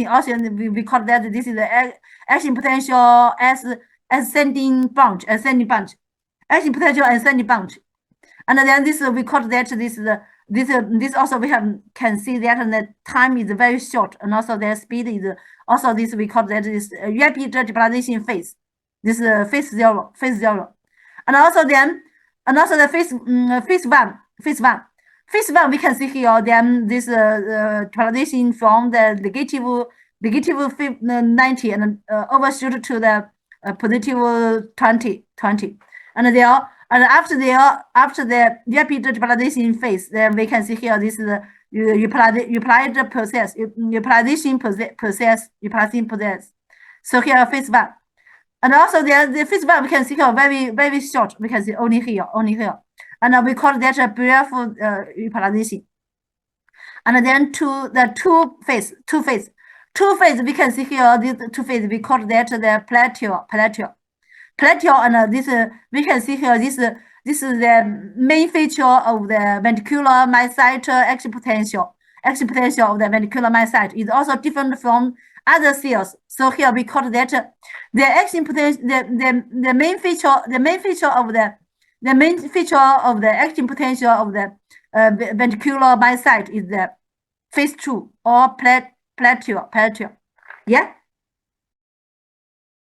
also we call that this is the action potential as ascending bunch. Action potential ascending bunch. And then this we call that this also we can see that the time is very short, and also the speed is also this we call that is rapid depolarization phase. This is phase zero, and also the phase one we can see here. Then this depolarization from the negative 90 and overshoot to the positive 20, and there. And after the rapid depolarization phase, then we can see here this is the eupolarization process. So here phase one, and also the phase one we can see here very short. We can see only here, and we call that brief eupolarization. And then two phase we can see here. These two phase we call that the plateau, and this we can see here. This is the main feature of the ventricular myocyte action potential. Action potential of the ventricular myocyte is also different from other cells. So here we call that the action potential. The main feature of the action potential of the ventricular myocyte is the phase two or plateau. Yeah.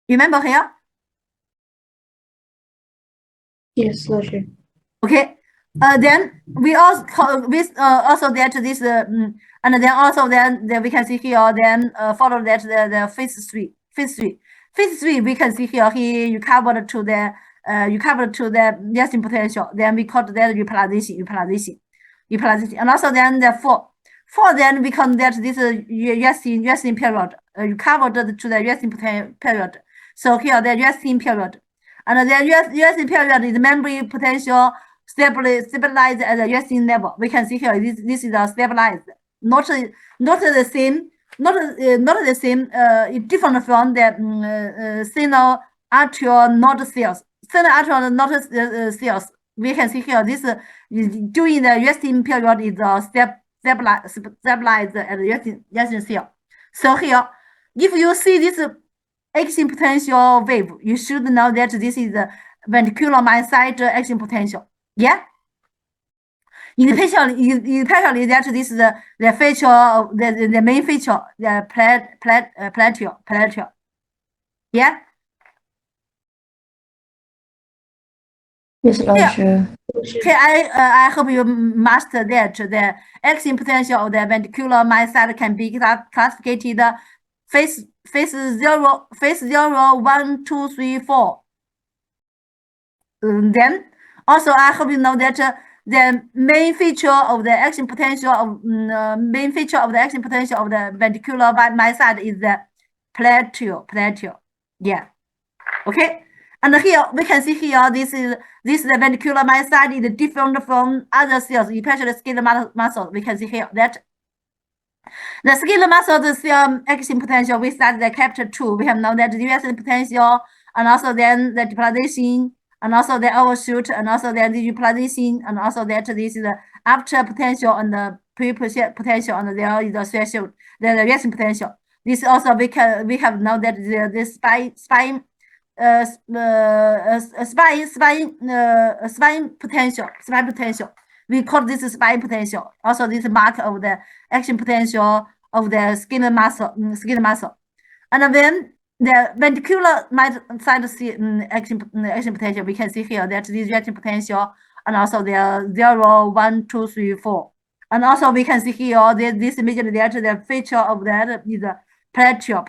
Remember here? Yes, Roger. Okay. Then we also also that this and then also then we can see here. Then follow that the phase three. We can see here you covered to the resting potential. Then we call that eupolarization. And also then the four then we call that this resting period. You covered to the resting period. So here the resting period. And the resting period is membrane potential stabilized at the resting level. We can see here this is stabilized, not the same, different from the single arterial node cells. Single arterial node cells. We can see here this during the resting period is stabilized at the resting cell. So here, if you see this action potential wave, you should know that this is ventricular myocyte action potential. Yeah. Especially that this is the feature of the main feature, the plateau. Yeah. Yes, 老师。 Okay, I hope you master that the action potential of the ventricular myocyte can be classified phase 0, 1, 2, 3, 4. Then also I hope you know that the main feature of the action potential of the ventricular myocyte is the plateau. Yeah. Okay. And here we can see here this is the ventricular myocyte is different from other cells, especially skeletal muscle. We can see here that the skeletal muscle the cell action potential we studied the Capt 2. We have known that the action potential and also then the depolarization and also the overshoot and also then the depolarization and also that this is the after potential and the pre-potential and there is the threshold, the reaction potential. This also we have known that the spine potential. We call this spine potential. Also, this mark of the action potential of the skeletal muscle. And then the ventricular myocyte action potential, we can see here that this reaction potential and also the 0, 1, 2, 3, 4. And also we can see here this immediately that the feature of that is the plateau.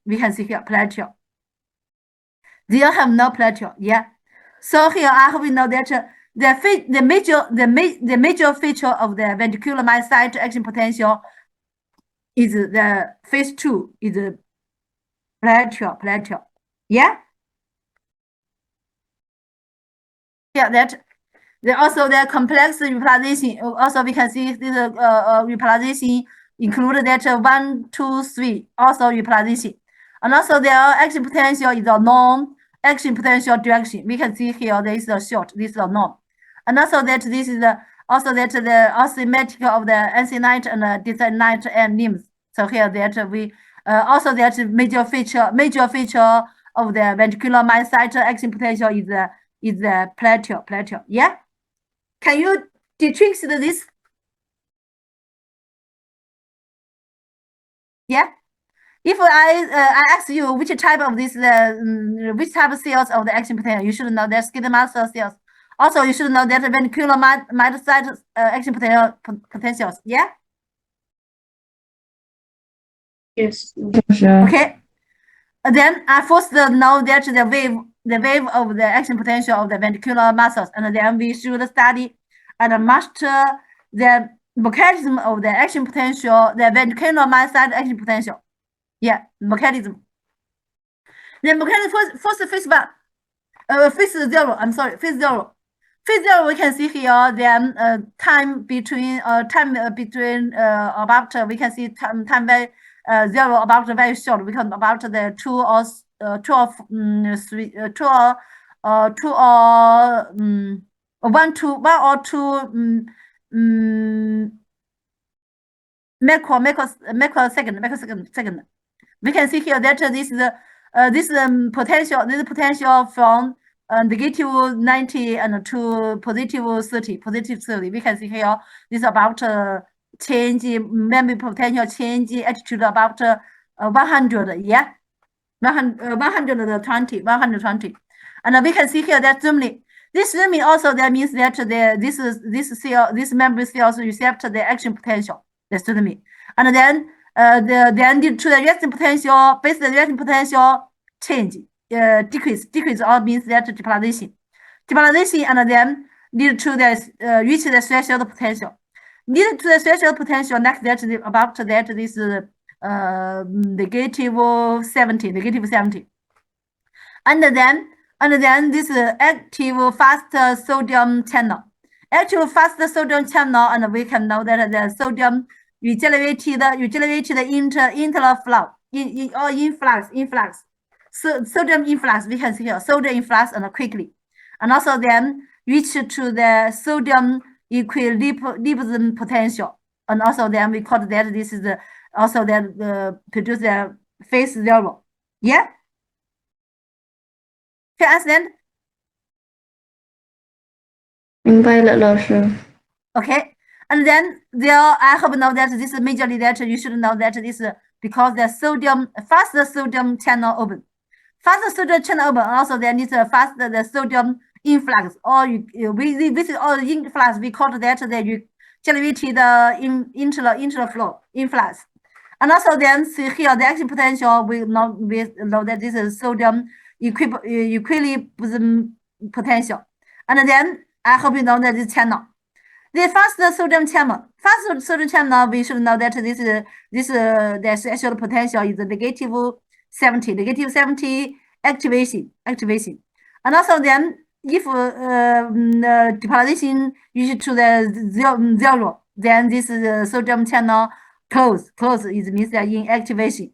We can see here plateau. They have no plateau. Yeah. So here I hope you know that the major feature of the ventricular myocyte action potential is the phase 2 is the plateau. Yeah. Yeah, that also the complex repolarization. Also we can see this repolarization include that 1, 2, 3 also repolarization. And also their action potential is a non-action potential direction. We can see here this is a short, this is a non. And also that this is also that the asymmetric of the ancynite and descendite and limbs. So here that we also that major feature of the ventricular myocyte action potential is the plateau. Yeah. Can you distinguish this? Yeah. If I ask you which type of this which type of cells of the action potential, you should know that skeletal muscle cells. Also, you should know that ventricular myocyte action potentials. Yeah. Yes. Okay. Then I first know that the wave of the action potential of the ventricular muscles, and then we should study and master the mechanism of the action potential, the ventricular myocyte action potential. Yeah, mechanism. The mechanism first phase 1, phase 0. I'm sorry, phase 0. Phase 0 we can see here then time between about we can see time very 0 about very short. We can about the 2 or 1 or 2 microsecond. We can see here that this is potential from negative 90 and to positive 30. We can see here this about change memory potential change attitude about 100. Yeah, 120. And we can see here that zooming. This zooming also that means that this memory cells recept the action potential. That's zooming. And then then due to the reaction potential, based the reaction potential change, decrease all means that depolarization, and then lead to the reach the threshold potential. Lead to the threshold potential next that about that this negative 70. And then this active fast sodium channel. Active fast sodium channel, and we can know that the sodium regenerated interflow or influx. So sodium influx, we can see here sodium influx and quickly, and also then reach to the sodium equilibrium potential, and also then we call that this is also that produce the phase 0. Yeah. Can you understand? 明白了，老师。 Okay, and then there, I hope know that this is majorly that you should know that this is because the faster sodium channel open. Faster sodium channel open, also there is a faster the sodium influx, or this is all influx, we call that the generated intraflow influx. And also then see here the action potential, we know that this is sodium equilibrium potential. And then I hope you know that this channel. The fast sodium channel, we should know that the actual potential is negative 70 activation. And also then if depolarization is to the zero, then this sodium channel close it means that in activation.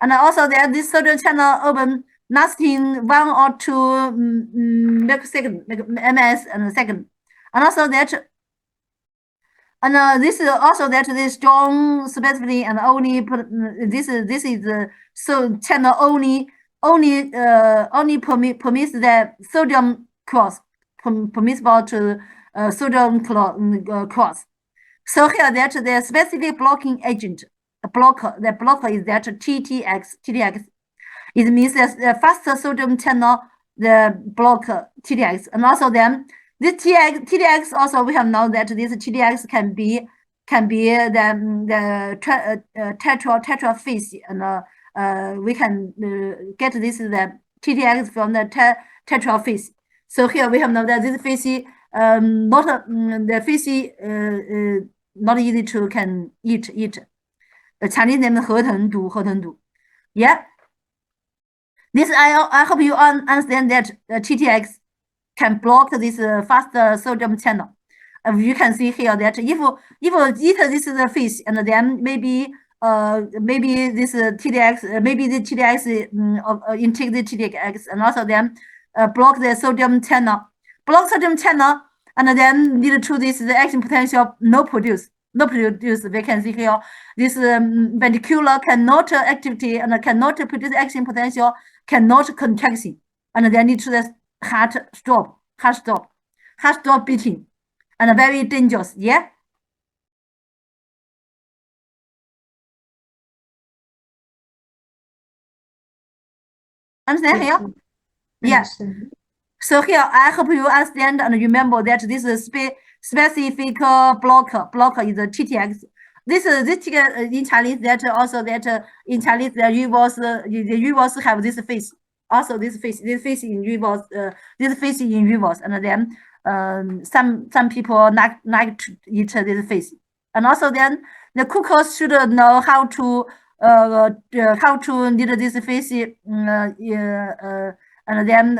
And also then this sodium channel open lasting 1 or 2 ms and second. And also that this is also that this strong specifically and only this is so channel only permits the sodium cross permissible to sodium cross. So here that the specific blocking agent the blocker is that TTX. It means that the faster sodium channel the blocker TTX, and also then this TDX also we have known that this TDX can be the tetra phase, and we can get this the TDX from the tetra phase. So here we have known that this phase not the phase not easy to can eat. Chinese name 河豚肚. Yeah. This I hope you understand that TTX can block this faster sodium channel. You can see here that if eat this is the fish, and then maybe this TDX, maybe the TDX intake the TDX, and also then block the sodium channel, and then lead to this the action potential no produce. We can see here this ventricular cannot activity and cannot produce action potential, cannot contraction, and then lead to the heart stop beating, and very dangerous. Yeah. Understand here? Yeah. So here I hope you understand and remember that this is specific blocker is the TTX. This in Chinese that also that in Chinese the reverse have this face. Also this face in reverse, and then some people like to eat this face. And also then the cookers should know how to lead this face, and then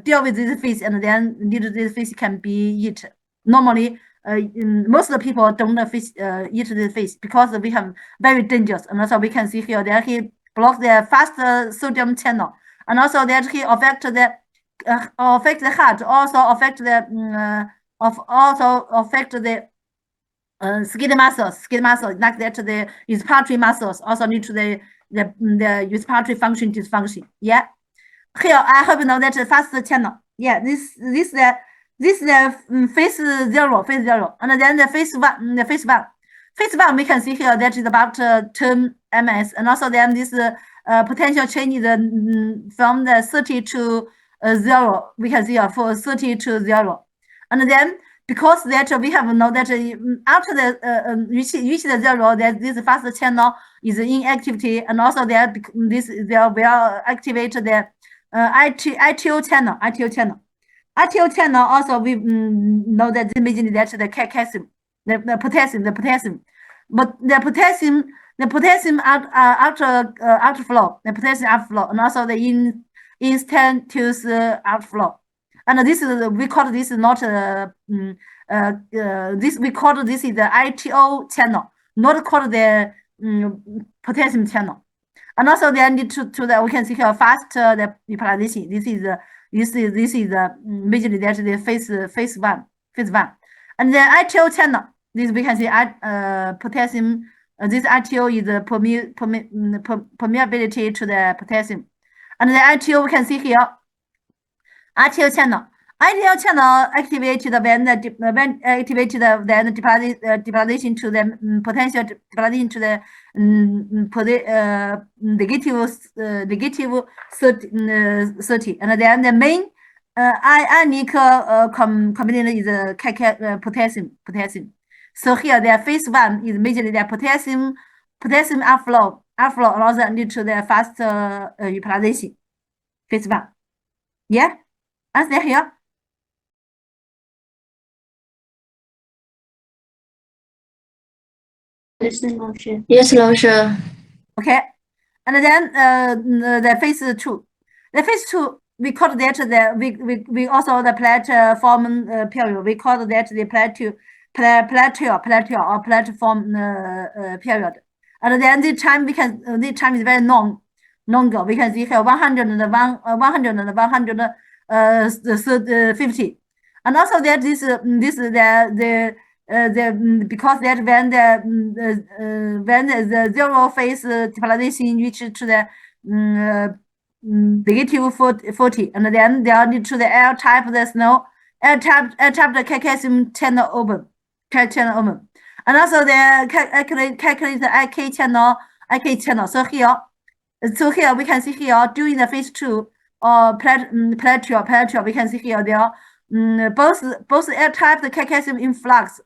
deal with this fish, and then this fish can be eat. Normally, most of the people don't eat the fish because we have very dangerous. And also we can see here that he blocks the fast sodium channel, and also that he affect the heart, also affect the skeletal muscles, like that the respiratory muscles also need to the respiratory function dysfunction. Yeah. Here I hope you know that fast channel. Yeah, this the phase zero, and then the phase one we can see here that is about 10 ms, and also then this potential change is from the 30 to 0. We can see for 30 to 0, and then because that we have know that after the reach the 0, that this fast channel is in activity, and also that this will activate the ITO channel. ITO channel also we know that immediately that the calcium, the potassium, but the potassium outflow, and also the instantaneous outflow. And this is we call this not this we call this is the ITO channel, not called the potassium channel. And also then need to the we can see here fast the depolarization. This is majorly that the phase one. And the ITO channel, this we can see potassium. This ITO is the permeability to the potassium. And the ITO we can see here ITO channel. ITL channel activated when activated then depolarization to the potential depolarization to the negative 30, and then the main ionic component is potassium. So here the phase 1 is majorly the potassium outflow allows lead to the fast depolarization. Phase 1. Yeah, answer here. Yes, 老师。 Okay, and then the phase 2. The phase 2 we call that we also the platform period. We call that the plateau or platform period. And then the time the time is very longer. We can see here 100 and 150. And also that this because that when the zero phase depolarization reaches to the negative 40, and then they are lead to the L type the snow L type the calcium channel open. And also the calculate the IK channel. So here we can see here during the phase 2 or plateau, we can see here there are both L type the calcium influx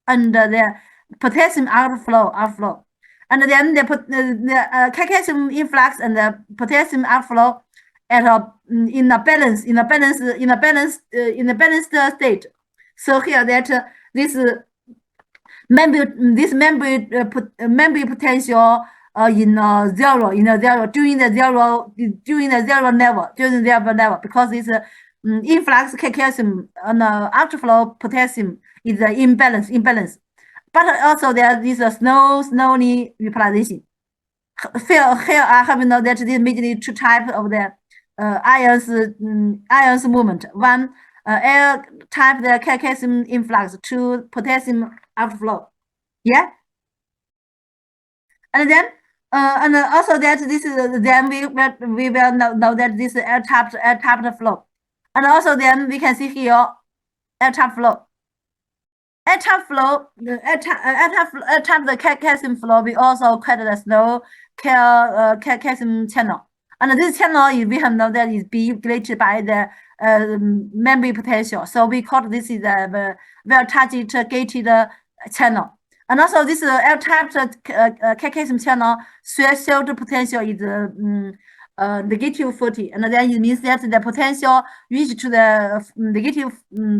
and the potassium outflow. And then the calcium influx and the potassium outflow at in a balanced state. So here that this membrane potential in zero during the zero level because it's influx calcium and outflow potassium is imbalance. But also there is a slowly repolarization. Here I have know that this majorly two types of the ions movement. One L type the calcium influx, two potassium outflow. Yeah. And then and also that this is then we will know that this is L type flow. And also then we can see here L type flow. L type the calcium flow, we also call the slow calcium channel. And this channel we have known that is being related by the membrane potential. So we call this is a well targeted gated channel. And also this L type calcium channel threshold potential is negative 40, and then it means that the potential reach to the negative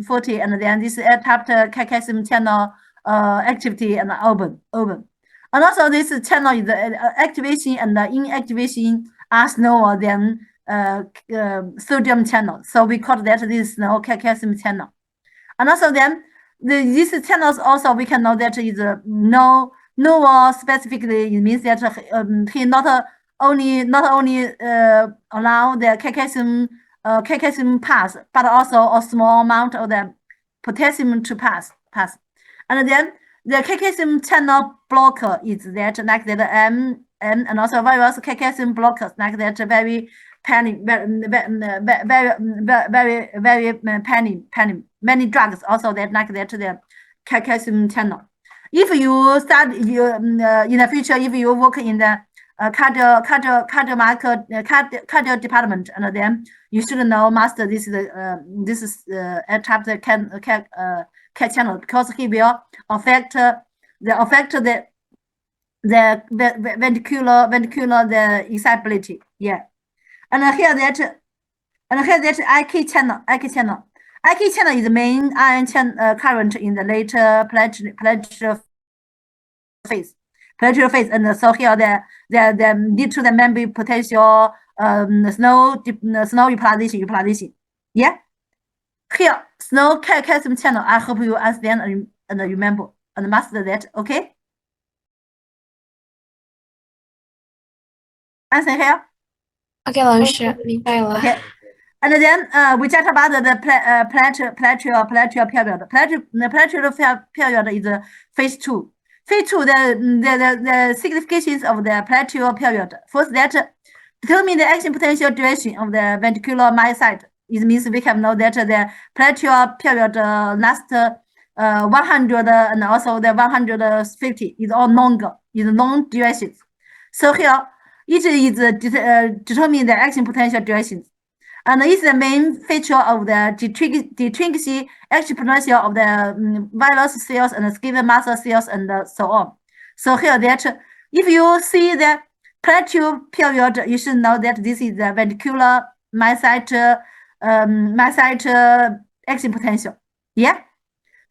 40, and then this type calcium channel activity and open. And also this channel is activation and inactivation are slower than sodium channel. So we call that this slow calcium channel. And also then these channels also we can know that is no specifically. It means that he not only allow the calcium pass, but also a small amount of the potassium to pass. And then the calcium channel blocker is that like that and also various calcium blockers like that very panic, very panic. Many drugs also that like that the calcium channel. If you start in the future, if you work in the cardio department, and then you should know master this is type the cat channel because he will affect the ventricular the excitability. Yeah. And here that IK channel is the main ion current in the later plateau phase. And so here the lead to the membrane potential snow repolarization. Yeah. Here snow calcium channel. I hope you understand and remember and master that. Okay. Answer here. OK， 老师，明白了。 Okay. And then we talk about the plateau period. The plateau period is phase 2. Phase 2, the significations of the plateau period. First, that determine the action potential duration of the ventricular myocyte. It means we have know that the plateau period last 100 and also the 150 is all longer, is long durations. So here it is determine the action potential durations. And it's the main feature of the detrinsically action potential of the villous cells and skin muscle cells and so on. So here that if you see the plateau period, you should know that this is the ventricular myocyte action potential. Yeah.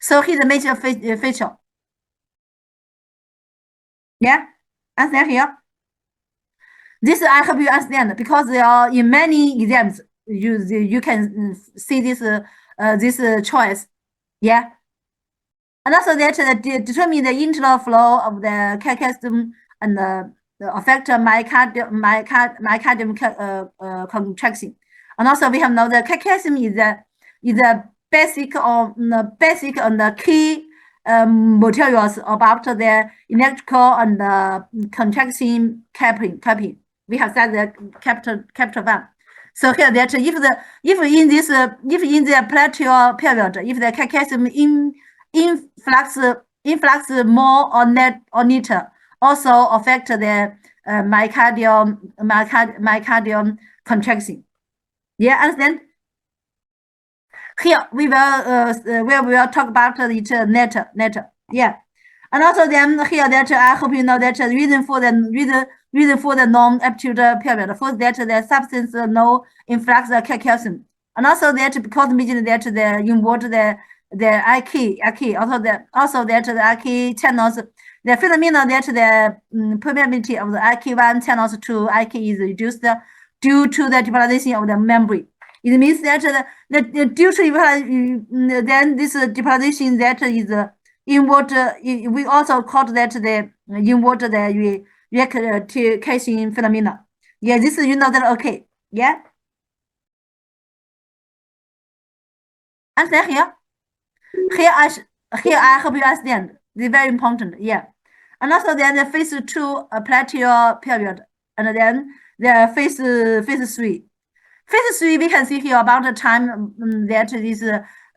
So here's the major feature. Yeah. Understand here? This I hope you understand because there are in many exams you can see this choice. Yeah. And also that determine the internal flow of the calcium and affect myocardium contraction. And also we have now the calcium is the basic and the key materials about the electrical and contraction capping. We have said the Capt 1. So here that if in the plateau period, if the calcium influx more or neater, also affect the myocardium contraction. Yeah, understand? Here we will talk about it later. Yeah. And also then here that I hope you know that reason for the non-aptitude period. First that the substance no influx calcium. And also that because immediately that the involved the IK, also that the IK channels, the phenomena that the permeability of the IK1 channels to IK is reduced due to the depolarization of the membrane. It means that due to then this depolarization that is inward, we also call that the inward the reactivation phenomena. Yeah, this you know that okay. Yeah. Understand here? Here I hope you understand. It's very important. Yeah. And also then the phase 2 plateau period, and then the phase 3. Phase 3 we can see here about the time that is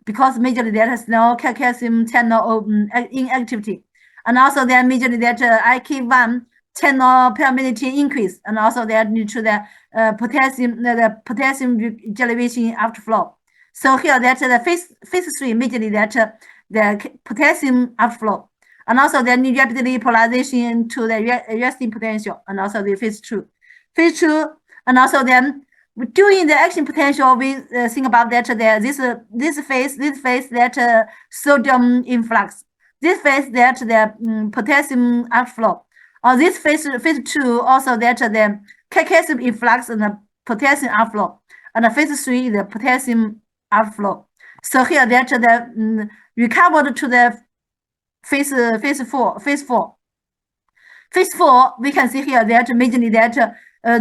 because majorly there is no calcium channel inactivity, and also then majorly that IK1 channel permeability increase, and also that due to the potassium regeneration after flow. So here that the phase 3 majorly that the potassium outflow, and also then rapidly polarization to the resting potential, and also the phase 2, and also then during the action potential, we think about that this phase that sodium influx, this phase that the potassium outflow, or this phase 2 also that the calcium influx and the potassium outflow, and the phase 3 the potassium outflow. So here that the recovered to the phase 4. Phase 4 we can see here that majorly that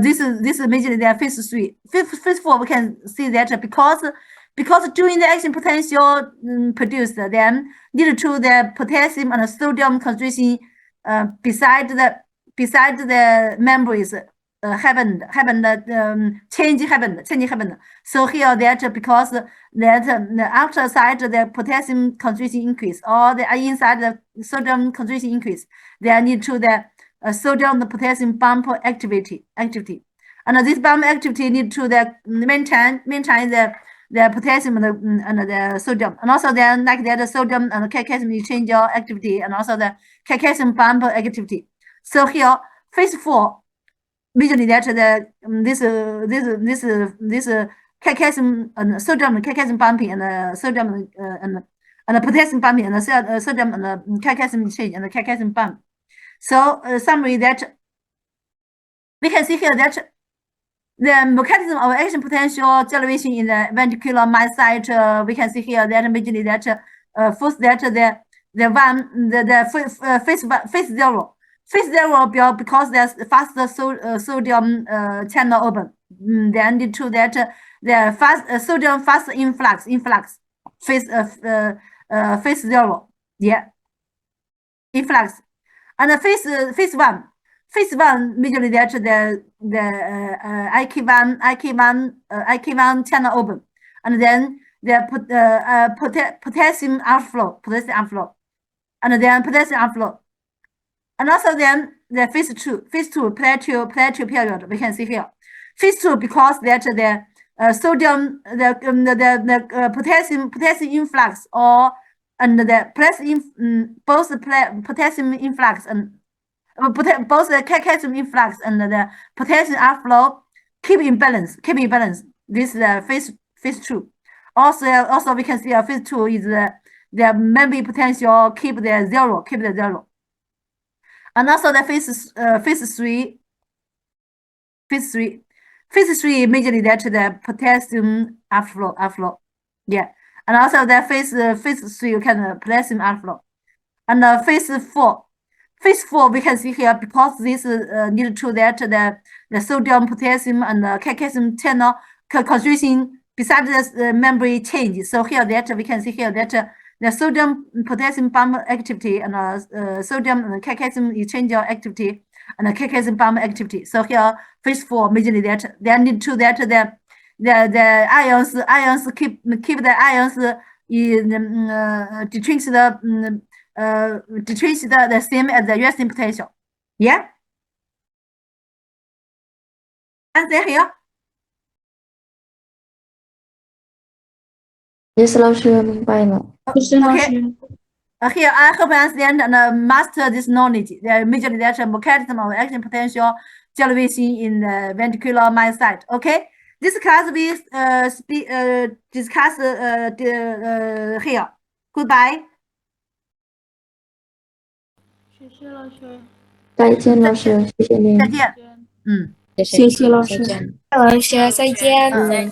this is majorly the phase 3. Phase 4 we can see that because during the action potential produced, then lead to the potassium and sodium concentration beside the membranes change happened. So here that because that outside the potassium concentration increase or the inside the sodium concentration increase, they need to the sodium and potassium bump activity, and this bump activity need to the maintain the potassium and the sodium, and also then like that the sodium and calcium exchange activity, and also the calcium bump activity. So here phase 4 majorly that the this calcium and sodium calcium bumping and sodium and potassium bumping and sodium and calcium exchange and calcium bump. So summary that we can see here that the mechanism of action potential generation in the ventricular myocyte, we can see here that majorly that first that phase 0. Phase 0 because there's faster sodium channel open. Then due to that the sodium fast influx phase 0. Yeah, influx. And phase 1 majorly that the IK1 channel open, and then the potassium outflow, and then potassium outflow. And also then the phase two plateau period, we can see here. Phase two, because that the sodium, the potassium influx and the both the potassium influx and both the calcium influx and the potassium outflow keep in balance. This is the phase two. Also we can see phase two is the membrane potential keep the zero. And also the phase three majorly that the potassium outflow. Yeah. And also the phase three you can potassium outflow. And phase four we can see here, because this need to that the sodium, potassium, and calcium channel concentration beside the membrane change. So here that we can see here that the sodium potassium bond activity and sodium and calcium exchange activity and calcium bond activity. So here phase four majorly that they need to that the ions keep the ions in decrease the same as the resting potential. Yeah. Answer here. Yes，老师，明白了。Okay. Here I hope you understand and master this knowledge. The majorly that mechanism of action potential derivation in the ventricular myocyte. Okay. This class we discuss here. Goodbye. 谢谢老师。再见，老师，谢谢您。再见。谢谢老师。老师再见。再见。